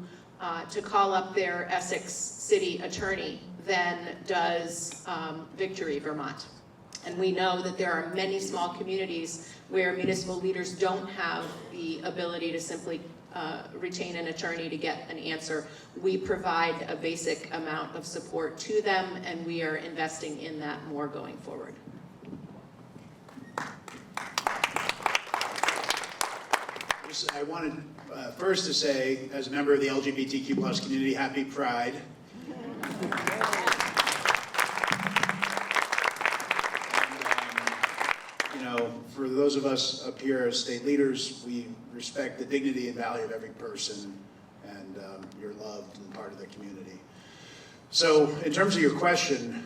call up their Essex city attorney than does Victory, Vermont. And we know that there are many small communities where municipal leaders don't have the ability to simply retain an attorney to get an answer. We provide a basic amount of support to them, and we are investing in that more going forward. I wanted first to say, as a member of the LGBTQ+ community, happy Pride. For those of us up here as state leaders, we respect the dignity and value of every person, and you're loved and part of the community. So in terms of your question,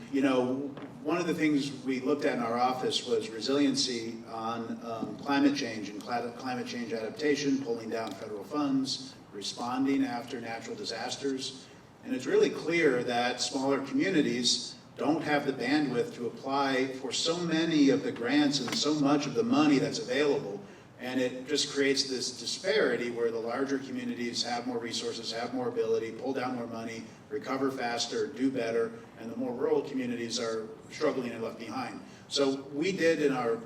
one of the things we looked at in our office was resiliency on climate change and climate change adaptation, pulling down federal funds, responding after natural disasters. And it's really clear that smaller communities don't have the bandwidth to apply for so many of the grants and so much of the money that's available. And it just creates this disparity where the larger communities have more resources, have more ability, pull down more money, recover faster, do better, and the more rural communities are struggling and left behind. So we did in our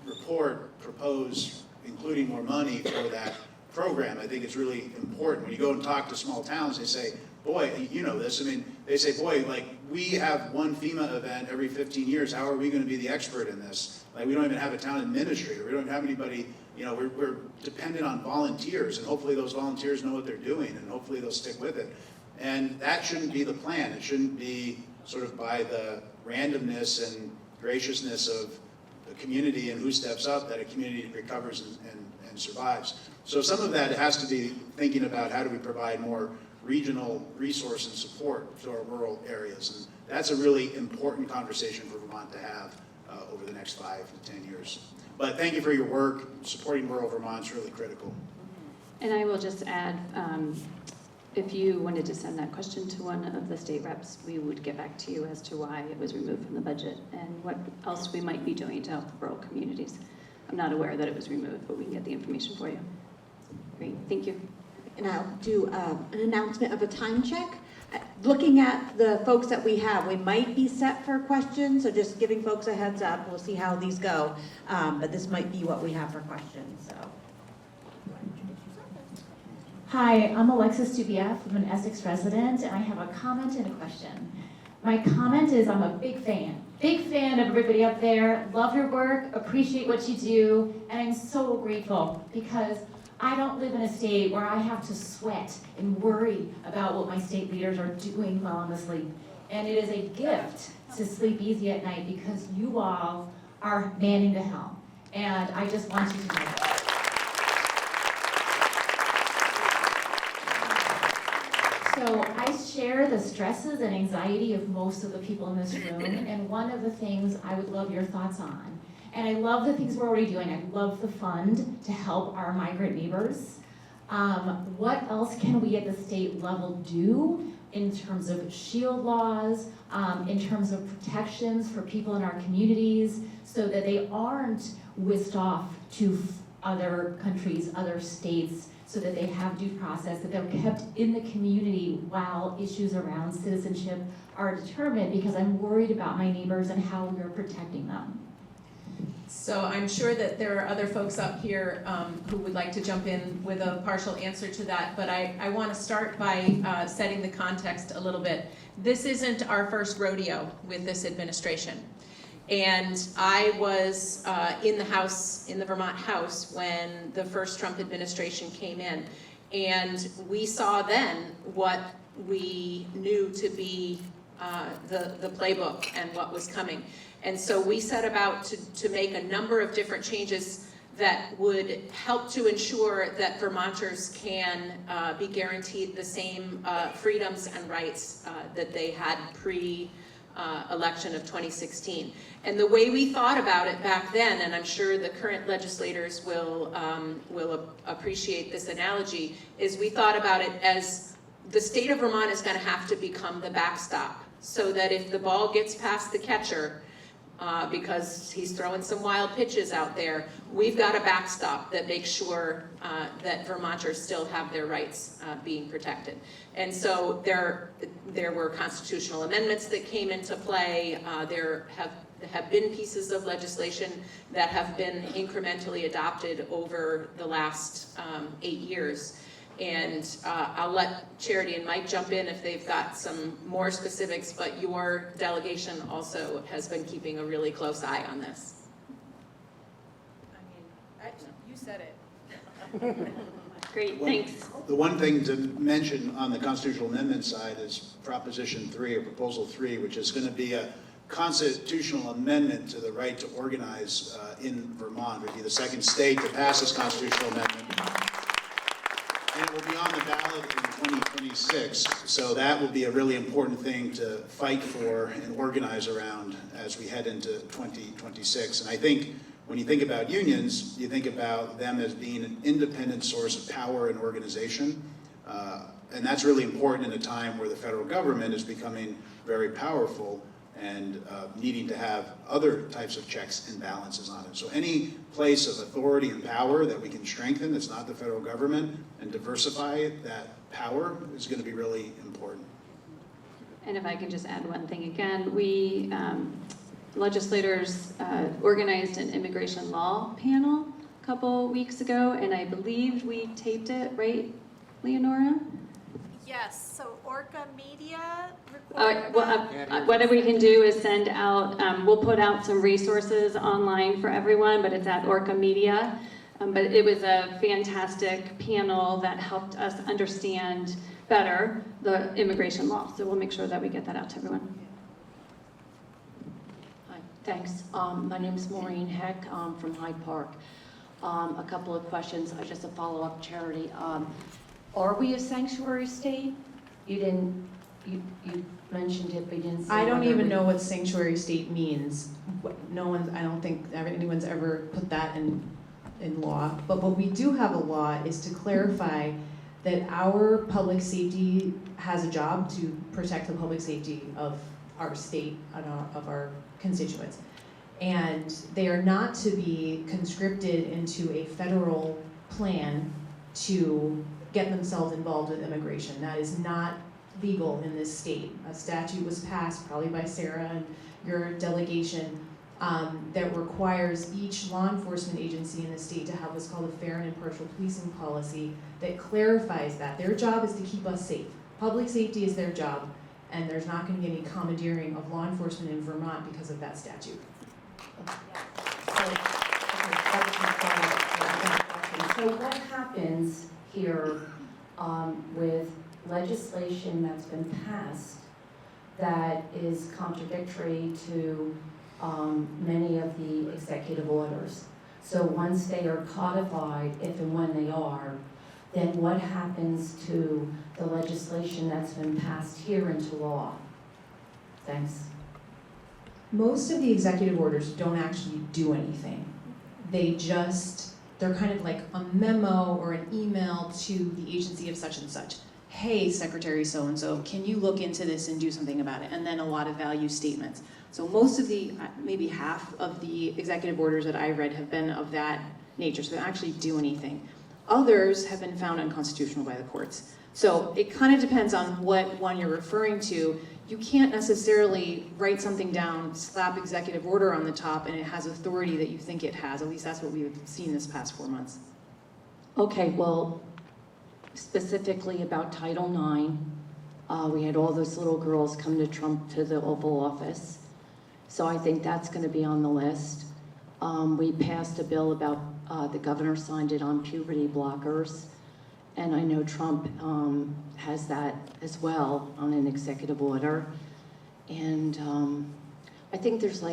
report propose including more money for that program. I think it's really important. When you go and talk to small towns, they say, boy, you know this, I mean, they say, boy, like, we have one FEMA event every 15 years, how are we gonna be the expert in this? Like, we don't even have a town administrator, we don't have anybody, you know, we're dependent on volunteers, and hopefully those volunteers know what they're doing, and hopefully they'll stick with it. And that shouldn't be the plan. It shouldn't be sort of by the randomness and graciousness of the community and who steps up that a community recovers and survives. So some of that has to be thinking about how do we provide more regional resource and support to our rural areas. And that's a really important conversation for Vermont to have over the next 5 to 10 years. But thank you for your work. Supporting rural Vermont is really critical. And I will just add, if you wanted to send that question to one of the state reps, we would get back to you as to why it was removed from the budget and what else we might be doing to help the rural communities. I'm not aware that it was removed, but we can get the information for you. Great, thank you. And I'll do an announcement of a time check. Looking at the folks that we have, we might be set for questions, so just giving folks a heads up. We'll see how these go, but this might be what we have for questions, so. Hi, I'm Alexis Dubief. I'm an Essex resident, and I have a comment and a question. My comment is I'm a big fan of everybody up there. Love your work, appreciate what you do, and I'm so grateful because I don't live in a state where I have to sweat and worry about what my state leaders are doing while I'm asleep. And it is a gift to sleep easy at night because you all are manning the helm. And I just want you to know that. So I share the stresses and anxiety of most of the people in this room, and one of the things I would love your thoughts on, and I love the things we're already doing. I love the fund to help our migrant neighbors. What else can we at the state level do in terms of shield laws, in terms of protections for people in our communities, so that they aren't whisked off to other countries, other states, so that they have due process, that they're kept in the community while issues around citizenship are determined, because I'm worried about my neighbors and how we're protecting them. So I'm sure that there are other folks up here who would like to jump in with a partial answer to that, but I want to start by setting the context a little bit. This isn't our first rodeo with this administration. And I was in the House, in the Vermont House, when the first Trump administration came in. And we saw then what we knew to be the playbook and what was coming. And so we set about to make a number of different changes that would help to ensure that Vermonters can be guaranteed the same freedoms and rights that they had pre-election of 2016. And the way we thought about it back then, and I'm sure the current legislators will appreciate this analogy, is we thought about it as the state of Vermont is going to have to become the backstop, so that if the ball gets past the catcher, because he's throwing some wild pitches out there, we've got a backstop that makes sure that Vermonters still have their rights being protected. And so there were constitutional amendments that came into play. There have been pieces of legislation that have been incrementally adopted over the last 8 years. And I'll let Charity and Mike jump in if they've got some more specifics, but your delegation also has been keeping a really close eye on this. I mean, you said it. Great, thanks. The one thing to mention on the constitutional amendment side is Proposition 3 or Proposal 3, which is going to be a constitutional amendment to the right to organize in Vermont. It would be the second state to pass this constitutional amendment. And it will be on the ballot in 2026, so that will be a really important thing to fight for and organize around as we head into 2026. And I think when you think about unions, you think about them as being an independent source of power and organization, and that's really important in a time where the federal government is becoming very powerful and needing to have other types of checks and balances on it. So any place of authority and power that we can strengthen that's not the federal government and diversify that power is going to be really important. And if I can just add one thing again, we legislators organized an immigration law panel a couple weeks ago, and I believe we taped it, right, Leonora? Yes, so Orca Media What we can do is send out, we'll put out some resources online for everyone, but it's at Orca Media. But it was a fantastic panel that helped us understand better the immigration law. So we'll make sure that we get that out to everyone. Hi, thanks. My name's Maureen Heck from Hyde Park. A couple of questions, just a follow-up, Charity. Are we a sanctuary state? You mentioned it, but you didn't say. I don't whether even we- know what sanctuary state means. No one, I don't think anyone's ever put that in law. But what we do have a law is to clarify that our public safety has a job to protect the public safety of our state and of our constituents. And they are not to be conscripted into a federal plan to get themselves involved with immigration. That is not legal in this state. A statute was passed, probably by Sarah and your delegation, that requires each law enforcement agency in the state to have what's called a fair and impartial policing policy that clarifies that. Their job is to keep us safe. Public safety is their job, and there's not going to be any commandeering of law enforcement in Vermont because of that statute. So what happens here with legislation that's been passed that is contradictory to many of the executive orders? So once they are codified, if and when they are, then what happens to the legislation that's been passed here into law? Thanks. Most of the executive orders don't actually do anything. They're kind of like a memo or an email to the agency of such and such. Hey, Secretary so-and-so, can you look into this and do something about it? And then a lot of value statements. So most of the, maybe half of the executive orders that I read have been of that nature, so they don't actually do anything. Others have been found unconstitutional by the courts. So it kind of depends on what one you're referring to. You can't necessarily write something down, slap executive order on the top, and it has authority that you think it has. At least that's what we've seen this past 4 months. Okay, well, specifically about Title IX, we had all those little girls come to Trump to the Oval Office. So I think that's going to be on the list. We passed a bill about, the governor signed it on puberty blockers. And I know Trump has that as well on an executive order. And I think there's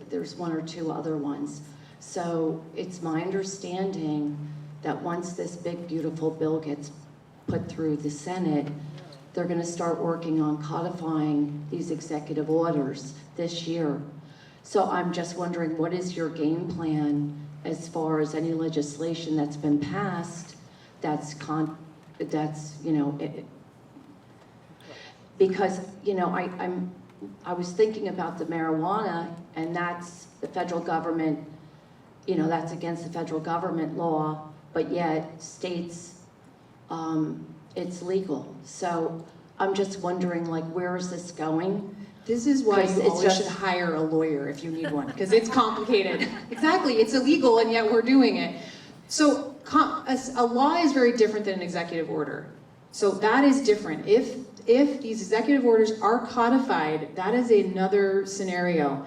there's one or two other ones. So it's my understanding that once this big, beautiful bill gets put through the Senate, they're gonna start working on codifying these executive orders this year. So I'm just wondering, what is your game plan as far as any legislation that's been passed because, I was thinking about the marijuana, and that's the federal government, that's against the federal government law, but yet states, it's legal. So I'm just wondering, where is this going? This is why you always should hire a lawyer if you need one, because it's complicated. Exactly, it's illegal, and yet we're doing it. So a law is very different than an executive order. So that is different. If these executive orders are codified, that is another scenario.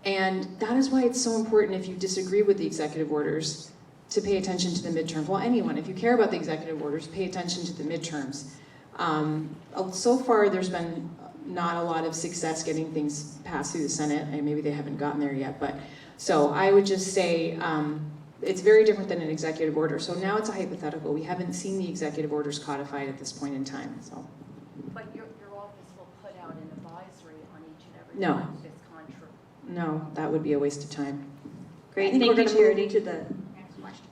And that is why it's so important, if you disagree with the executive orders, to pay attention to the midterms. Well, anyone, if you care about the executive orders, pay attention to the midterms. So far, there's been not a lot of success getting things passed through the Senate, and maybe they haven't gotten there yet. But so I would just say, it's very different than an executive order. So now it's a hypothetical. We haven't seen the executive orders codified at this point in time. So. But your office will put out an advisory on each and every No. time it's contrary. No, that would be a waste of time. Great, thank you, Charity. To the next question.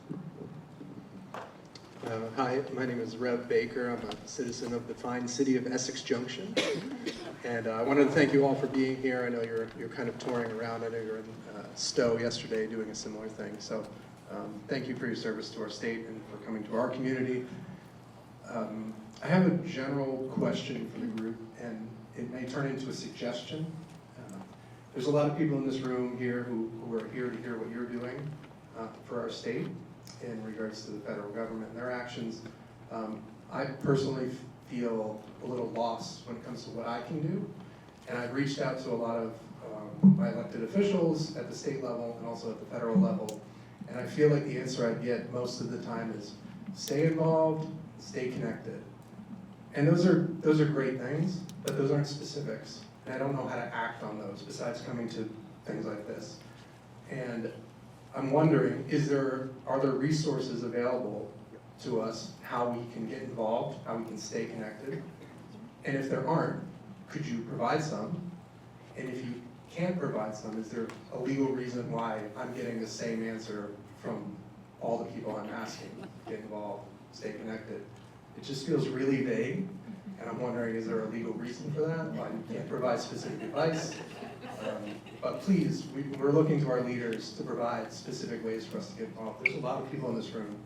Hi, my name is Rev Baker. I'm a citizen of the fine city of Essex Junction. And I wanted to thank you all for being here. I know you're kind of touring around. I know you're in Stowe yesterday doing a similar thing. So thank you for your service to our state and for coming to our community. I have a general question for the group, and it may turn into a suggestion. There's a lot of people in this room here who are here to hear what you're doing for our state in regards to the federal government and their actions. I personally feel a little lost when it comes to what I can do. And I've reached out to a lot of my elected officials at the state level and also at the federal level. And I feel like the answer I get most of the time is stay involved, stay connected. And those are great things, but those aren't specifics. And I don't know how to act on those besides coming to things like this. And I'm wondering, are there resources available to us, how we can get involved, how we can stay connected? And if there aren't, could you provide some? And if you can't provide some, is there a legal reason why I'm getting the same answer from all the people I'm asking? Get involved, stay connected. It just feels really vague, and I'm wondering, is there a legal reason for that? Why you can't provide specific advice? But please, we're looking to our leaders to provide specific ways for us to get involved. There's a lot of people in this room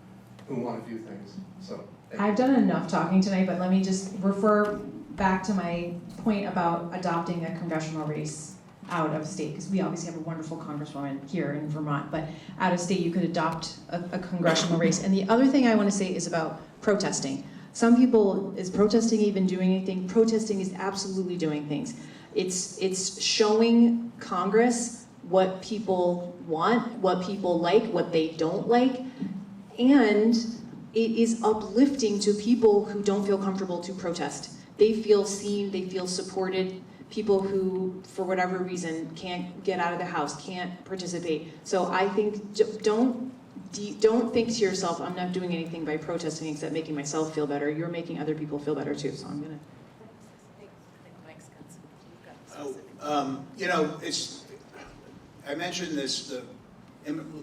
who want to do things, so. I've done enough talking tonight, but let me just refer back to my point about adopting a congressional race out of state, because we obviously have a wonderful congresswoman here in Vermont, but out of state you could adopt a congressional race. And the other thing I want to say is about protesting. Some people, is protesting even doing anything? Protesting is absolutely doing things. It's showing Congress what people want, what people like, what they don't like, and it is uplifting to people who don't feel comfortable to protest. They feel seen, they feel supported. People who, for whatever reason, can't get out of the house, can't participate. So I think don't think to yourself, I'm not doing anything by protesting except making myself feel better. You're making other people feel better too, so I'm gonna. I mentioned this, the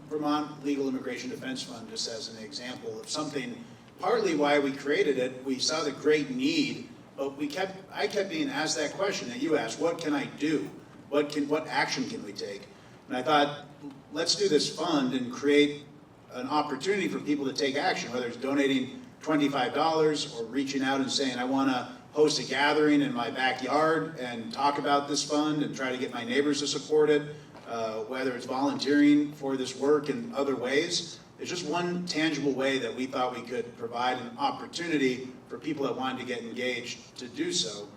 Vermont Legal Immigration Defense Fund, just as an example of something, partly why we created it. We saw the great need, but I kept being asked that question that you asked, what can I do? What action can we take? And I thought, let's do this fund and create an opportunity for people to take action, whether it's donating $25 or reaching out and saying, I want to host a gathering in my backyard and talk about this fund and try to get my neighbors to support it, whether it's volunteering for this work in other ways. It's just one tangible way that we thought we could provide an opportunity for people that wanted to get engaged to do so.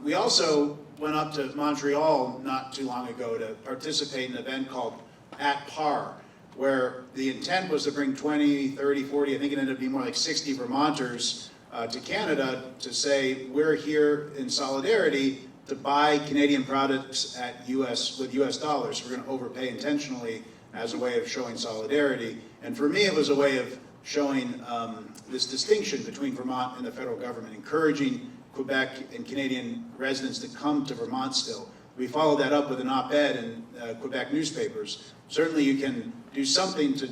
We also went up to Montreal not too long ago to participate in an event called At Par, where the intent was to bring 20, 30, 40, I think it ended up being more like 60 Vermonters to Canada to say, we're here in solidarity to buy Canadian products with US dollars. We're going to overpay intentionally as a way of showing solidarity. And for me, it was a way of showing this distinction between Vermont and the federal government, encouraging Quebec and Canadian residents to come to Vermont still. We followed that up with an op-ed in Quebec newspapers. Certainly you can do something to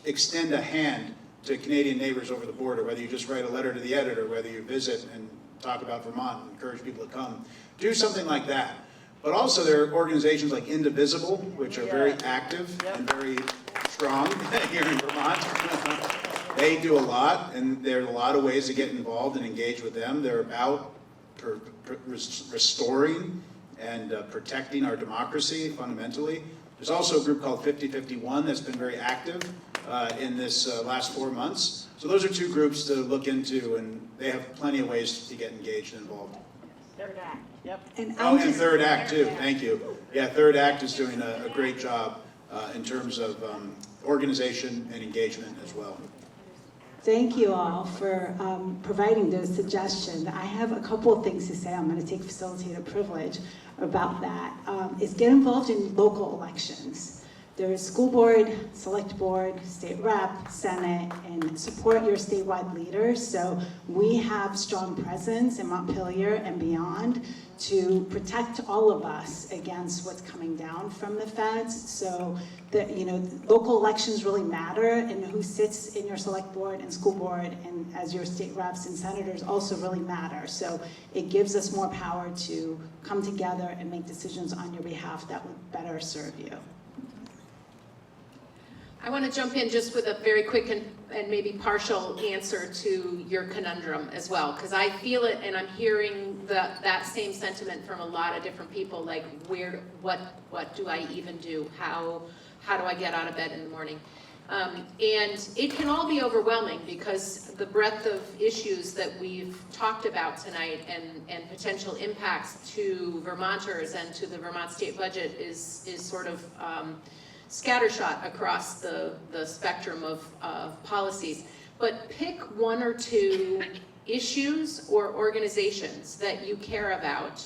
extend a hand to Canadian neighbors over the border, whether you just write a letter to the editor, whether you visit and talk about Vermont and encourage people to come. Do something like that. But also there are organizations like Indivisible, which are very active and very strong here in Vermont. They do a lot, and there are a lot of ways to get involved and engage with them. They're about restoring and protecting our democracy fundamentally. There's also a group called 5051 that's been very active in this last 4 months. So those are two groups to look into, and they have plenty of ways to get engaged and involved. Third Act, yep. And Third Act too, thank you. Yeah, Third Act is doing a great job in terms of organization and engagement as well. Thank you all for providing those suggestions. I have a couple of things to say. I'm going to take facilitator privilege about that. Is get involved in local elections. There is school board, select board, state rep, senate, and support your statewide leaders. So we have strong presence in Montpelier and beyond to protect all of us against what's coming down from the feds. So that, local elections really matter, and who sits in your select board and school board and as your state reps and senators also really matter. So it gives us more power to come together and make decisions on your behalf that would better serve you. I want to jump in just with a very quick and maybe partial answer to your conundrum as well, because I feel it and I'm hearing that same sentiment from a lot of different people, like what do I even do? How do I get out of bed in the morning? And it can all be overwhelming because the breadth of issues that we've talked about tonight and potential impacts to Vermonters and to the Vermont state budget is sort of scattershot across the spectrum of policies. But pick one or two issues or organizations that you care about,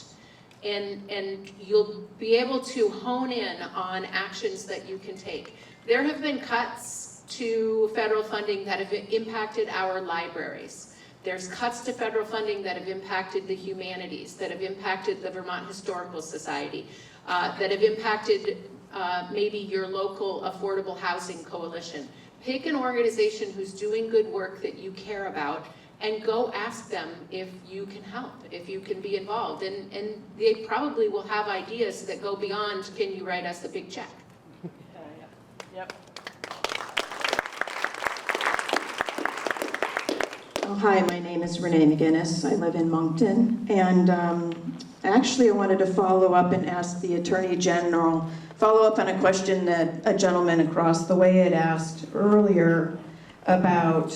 and you'll be able to hone in on actions that you can take. There have been cuts to federal funding that have impacted our libraries. There's cuts to federal funding that have impacted the humanities, that have impacted the Vermont Historical Society, that have impacted maybe your local affordable housing coalition. Pick an organization who's doing good work that you care about and go ask them if you can help, if you can be involved. And they probably will have ideas that go beyond, can you write us a big check? Yep. Oh, hi, my name is Renee McGinnis. I live in Moncton. And actually, I wanted to follow up and ask the Attorney General, follow up on a question that a gentleman across the way had asked earlier about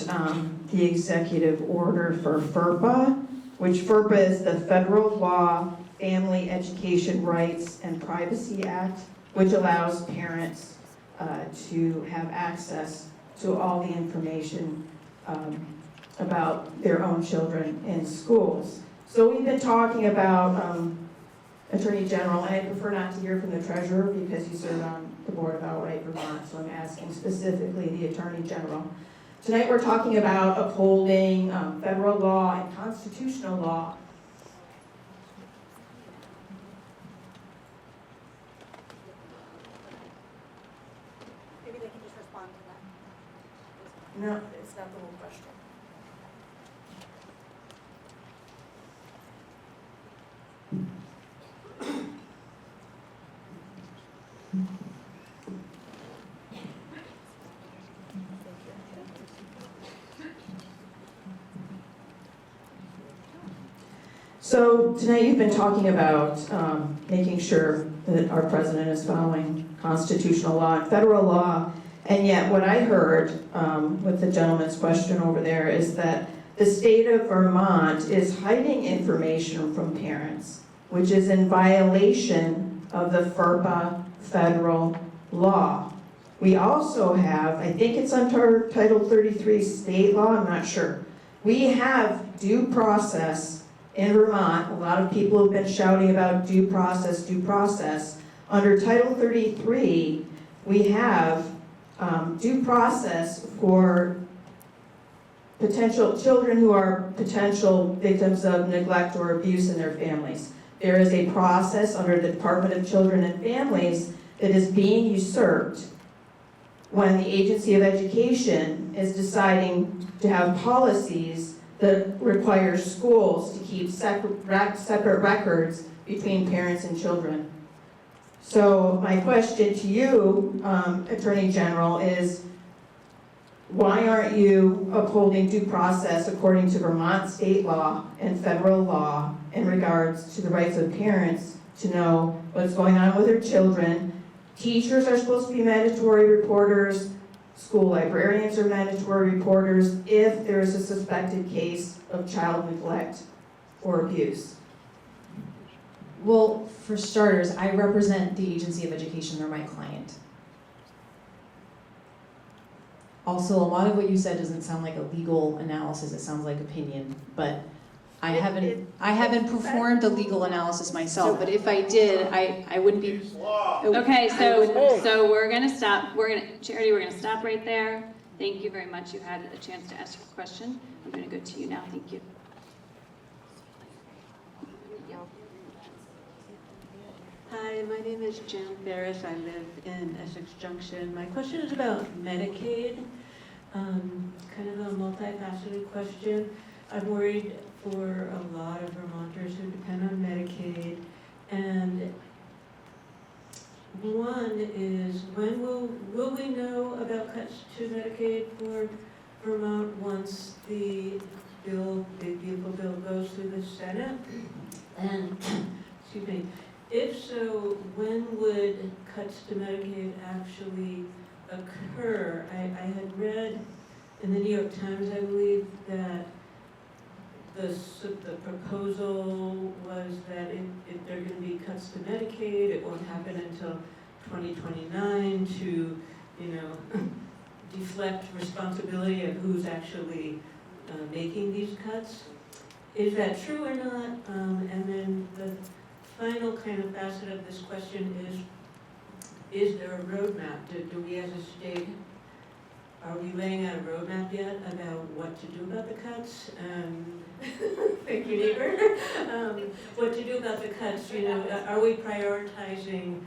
the executive order for FERPA, which FERPA is the Federal Law, Family Education Rights and Privacy Act, which allows parents to have access to all the information about their own children in schools. So we've been talking about Attorney General, and I prefer not to hear from the Treasurer because you serve on the board of Outright Vermont, so I'm asking specifically the Attorney General. Tonight we're talking about upholding federal law and constitutional law. Maybe they can just respond to that. No, it's not the whole question. So tonight you've been talking about making sure that our president is following constitutional law and federal law, and yet what I heard with the gentleman's question over there is that the state of Vermont is hiding information from parents, which is in violation of the FERPA federal law. We also have, I think it's under Title 33 state law, I'm not sure. We have due process in Vermont. A lot of people have been shouting about due process, due process. Under Title 33, we have due process for potential children who are potential victims of neglect or abuse in their families. There is a process under the Department of Children and Families that is being usurped when the Agency of Education is deciding to have policies that require schools to keep separate records between parents and children. So my question to you, Attorney General, is why aren't you upholding due process according to Vermont state law and federal law in regards to the rights of parents to know what's going on with their children? Teachers are supposed to be mandatory reporters. School librarians are mandatory reporters if there is a suspected case of child neglect or abuse. Well, for starters, I represent the Agency of Education. They're my client. Also, a lot of what you said doesn't sound like a legal analysis. It sounds like opinion, but I haven't performed a legal analysis myself, but if I did, I wouldn't be. Okay, so we're gonna stop, Charity, we're gonna stop right there. Thank you very much. You had a chance to ask a question. I'm gonna go to you now. Thank you. Hi, my name is Jan Ferris. I live in Essex Junction. My question is about Medicaid, kind of a multifaceted question. I'm worried for a lot of Vermonters who depend on Medicaid. And one is, when will we know about cuts to Medicaid for Vermont once the bill, big beautiful bill, goes through the Senate? And, excuse me, if so, when would cuts to Medicaid actually occur. I had read in the New York Times, I believe, that the proposal was that if there are going to be cuts to Medicaid, it won't happen until 2029 to, deflect responsibility of who's actually making these cuts. Is that true or not? And then the final kind of facet of this question is there a roadmap? Do we as a state, are we laying out a roadmap yet about what to do about the cuts? Thank you, neighbor. What to do about the cuts? Are we prioritizing,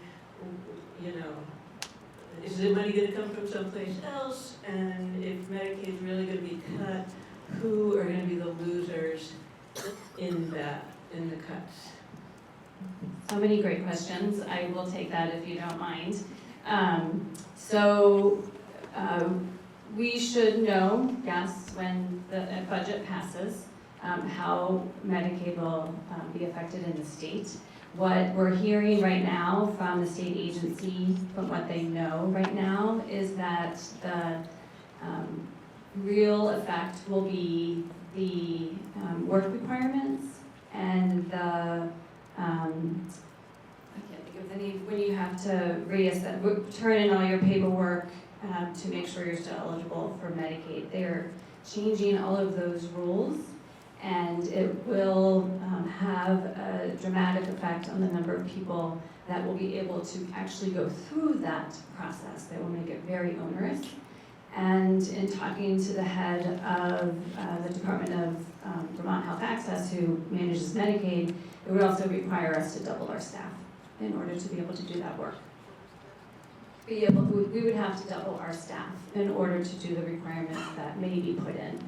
is the money going to come from someplace else? And if Medicaid's really going to be cut, who are going to be the losers in the cuts? So many great questions. I will take that if you don't mind. We should know, yes, when the budget passes, how Medicaid will be affected in the state. What we're hearing right now from the state agency, from what they know right now, is that the real effect will be the work requirements and the I can't think of any, when you have to reassess, turn in all your paperwork to make sure you're still eligible for Medicaid. They're changing all of those rules, and it will have a dramatic effect on the number of people that will be able to actually go through that process. They will make it very onerous. And in talking to the head of the Department of Vermont Health Access, who manages Medicaid, it would also require us to double our staff in order to be able to do that work. We would have to double our staff in order to do the requirements that may be put in.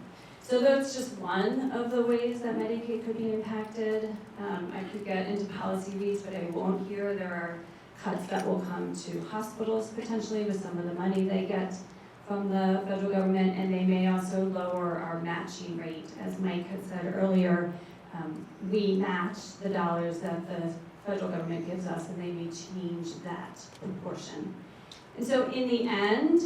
So that's just one of the ways that Medicaid could be impacted. I could get into policy reads, but I won't here. There are cuts that will come to hospitals potentially with some of the money they get from the federal government, and they may also lower our matching rate. As Mike had said earlier, we match the dollars that the federal government gives us, and they may change that proportion. And so in the end,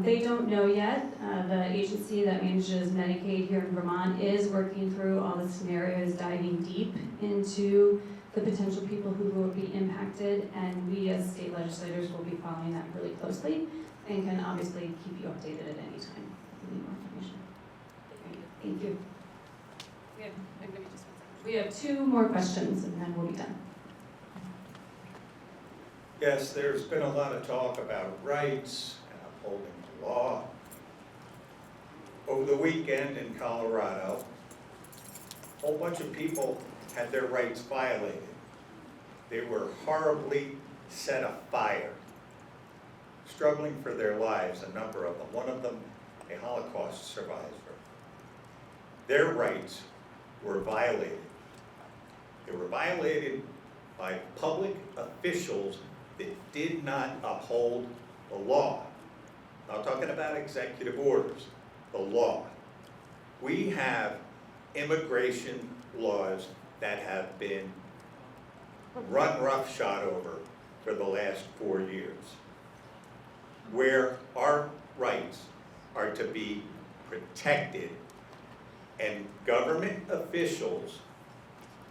they don't know yet. The agency that manages Medicaid here in Vermont is working through all the scenarios, diving deep into the potential people who will be impacted, and we as state legislators will be following that really closely and can obviously keep you updated at any time if you need more information. Thank you. We have 2 more questions and then we'll be done. Yes, there's been a lot of talk about rights and upholding the law. Over the weekend in Colorado, a whole bunch of people had their rights violated. They were horribly set afire, struggling for their lives, a number of them. One of them, a Holocaust survivor. Their rights were violated. They were violated by public officials that did not uphold the law. I'm not talking about executive orders, the law. We have immigration laws that have been run roughshod over for the last 4 years, where our rights are to be protected, and government officials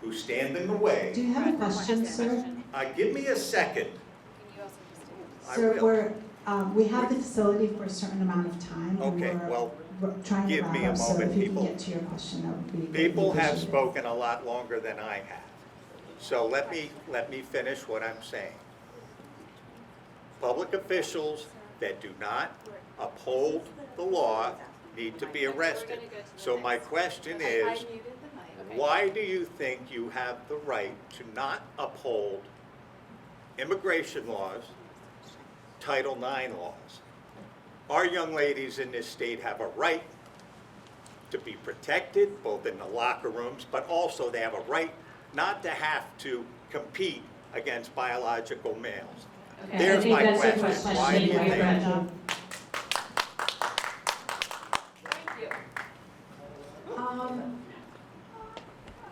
who stand in the way. Do you have a question, sir? Give me a second. Sir, we have the facility for a certain amount of time. Okay, and well, we're trying to give wrap me a up, so moment, if you people. can get to your question, that would be People have appreciated. spoken a lot longer than I have. So let me finish what I'm saying. Public officials that do not uphold the law need to be arrested. So my question is, why do you think you have the right to not uphold immigration laws, Title IX laws? Our young ladies in this state have a right to be protected, both in the locker rooms, but also they have a right not to have to compete against biological males. Okay, There's my question. Why do you think?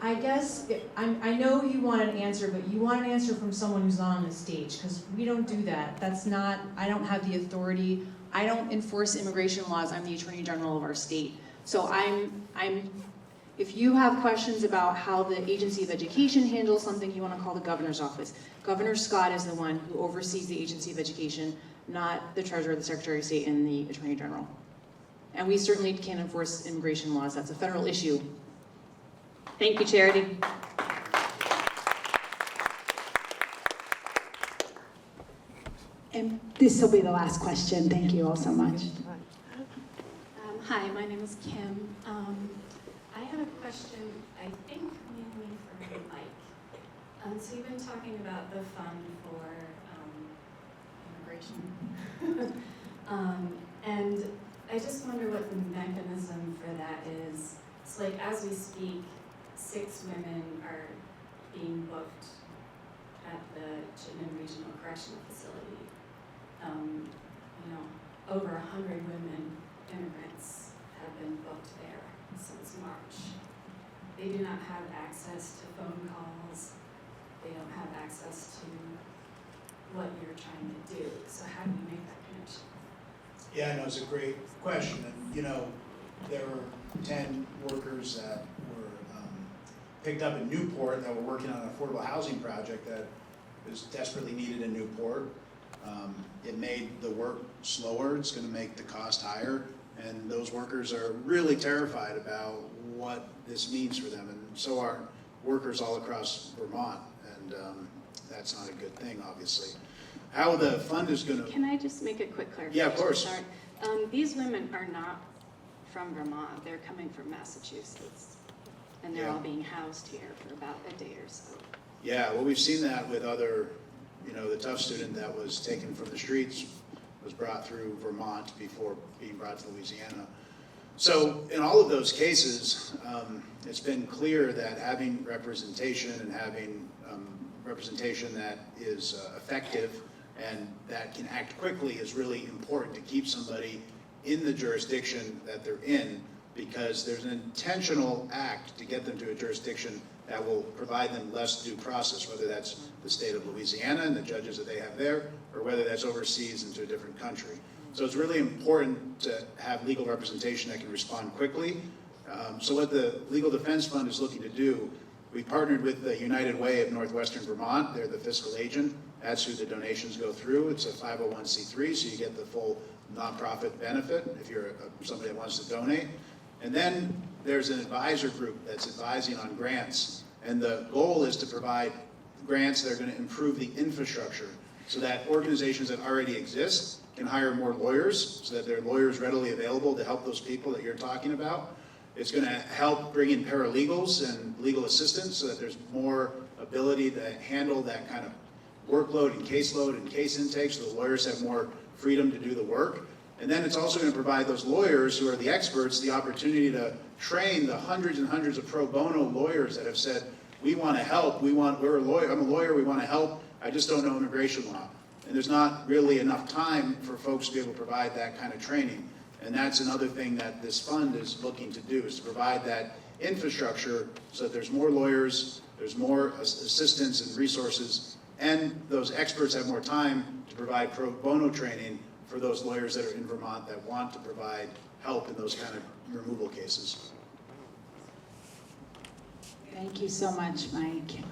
I guess, I know you want an answer, but you want an answer from someone who's on the stage, because we don't do that. That's not, I don't have the authority. I don't enforce immigration laws. I'm the Attorney General of our state. So if you have questions about how the Agency of Education handles something, you want to call the governor's office. Governor Scott is the one who oversees the Agency of Education, not the Treasurer, the Secretary of State, and the Attorney General. And we certainly can't enforce immigration laws. That's a federal issue. Thank you, Charity. And this will be the last question. Thank you all so much. Hi, my name is Kim. I had a question, I think mainly for Mike. So you've been talking about the fund for immigration. And I just wonder what the mechanism for that is. So like as we speak, 6 women are being booked at the Chittenden Regional Correctional Facility. Over 100 women, immigrants, have been booked there since March. They do not have access to phone calls. They don't have access to what you're trying to do. So how do you make that connection? Yeah, no, it's a great question. And, there were 10 workers that were picked up in Newport that were working on an affordable housing project that was desperately needed in Newport. It made the work slower. It's going to make the cost higher. And those workers are really terrified about what this means for them. And so are workers all across Vermont. And that's not a good thing, obviously. How the fund is going to... Can I just make a quick clarification? Yeah, of course. Sorry. These women are not from Vermont. They're coming from Massachusetts. And they're all being housed here for about a day or so. Yeah, well, we've seen that with other, the tough student that was taken from the streets was brought through Vermont before being brought to Louisiana. So in all of those cases, it's been clear that having representation and having representation that is effective and that can act quickly is really important to keep somebody in the jurisdiction that they're in, because there's an intentional act to get them to a jurisdiction that will provide them less due process, whether that's the state of Louisiana and the judges that they have there, or whether that's overseas into a different country. So it's really important to have legal representation that can respond quickly. So what the Legal Defense Fund is looking to do, we partnered with the United Way of Northwestern Vermont. They're the fiscal agent. That's who the donations go through. It's a 501c3, so you get the full nonprofit benefit if you're somebody that wants to donate. And then there's an advisor group that's advising on grants. And the goal is to provide grants that are going to improve the infrastructure so that organizations that already exist can hire more lawyers, so that there are lawyers readily available to help those people that you're talking about. It's going to help bring in paralegals and legal assistants so that there's more ability to handle that kind of workload and caseload and case intake, so the lawyers have more freedom to do the work. And then it's also going to provide those lawyers who are the experts the opportunity to train the hundreds and hundreds of pro bono lawyers that have said, we want to help, we're a lawyer, I'm a lawyer, we want to help, I just don't know immigration law. And there's not really enough time for folks to be able to provide that kind of training. And that's another thing that this fund is looking to do, is to provide that infrastructure so that there's more lawyers, there's more assistance and resources, and those experts have more time to provide pro bono training for those lawyers that are in Vermont that want to provide help in those kind of removal cases. Thank you so much, Mike.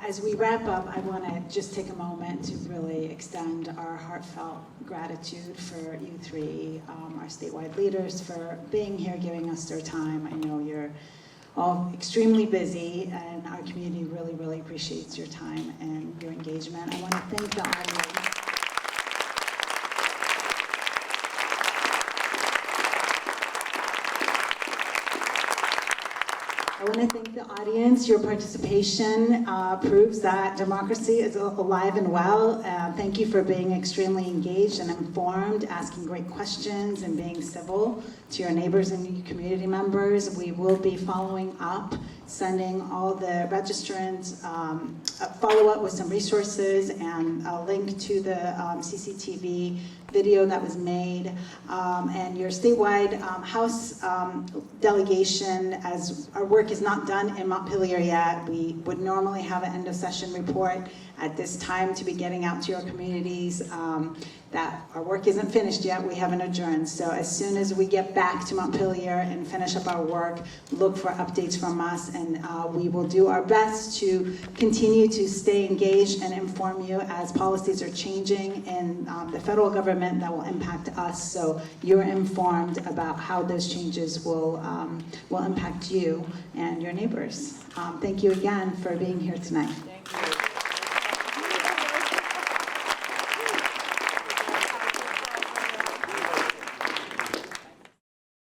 As we wrap up, I want to just take a moment to really extend our heartfelt gratitude for you three, our statewide leaders, for being here, giving us their time. I know you're all extremely busy, and our community really, really appreciates your time and your engagement. I want to thank the audience. I want to thank the audience. Your participation proves that democracy is alive and well. Thank you for being extremely engaged and informed, asking great questions, and being civil to your neighbors and your community members. We will be following up, sending all the registrants a follow-up with some resources and a link to the CCTV video that was made, and your statewide House delegation, as our work is not done in Montpelier yet. We would normally have an end of session report at this time to be getting out to your communities. That our work isn't finished yet, we haven't adjourned. So as soon as we get back to Montpelier and finish up our work, look for updates from us, and we will do our best to continue to stay engaged and inform you as policies are changing in the federal government that will impact us, so you're informed about how those changes will impact you and your neighbors. Thank you again for being here tonight. Thank you.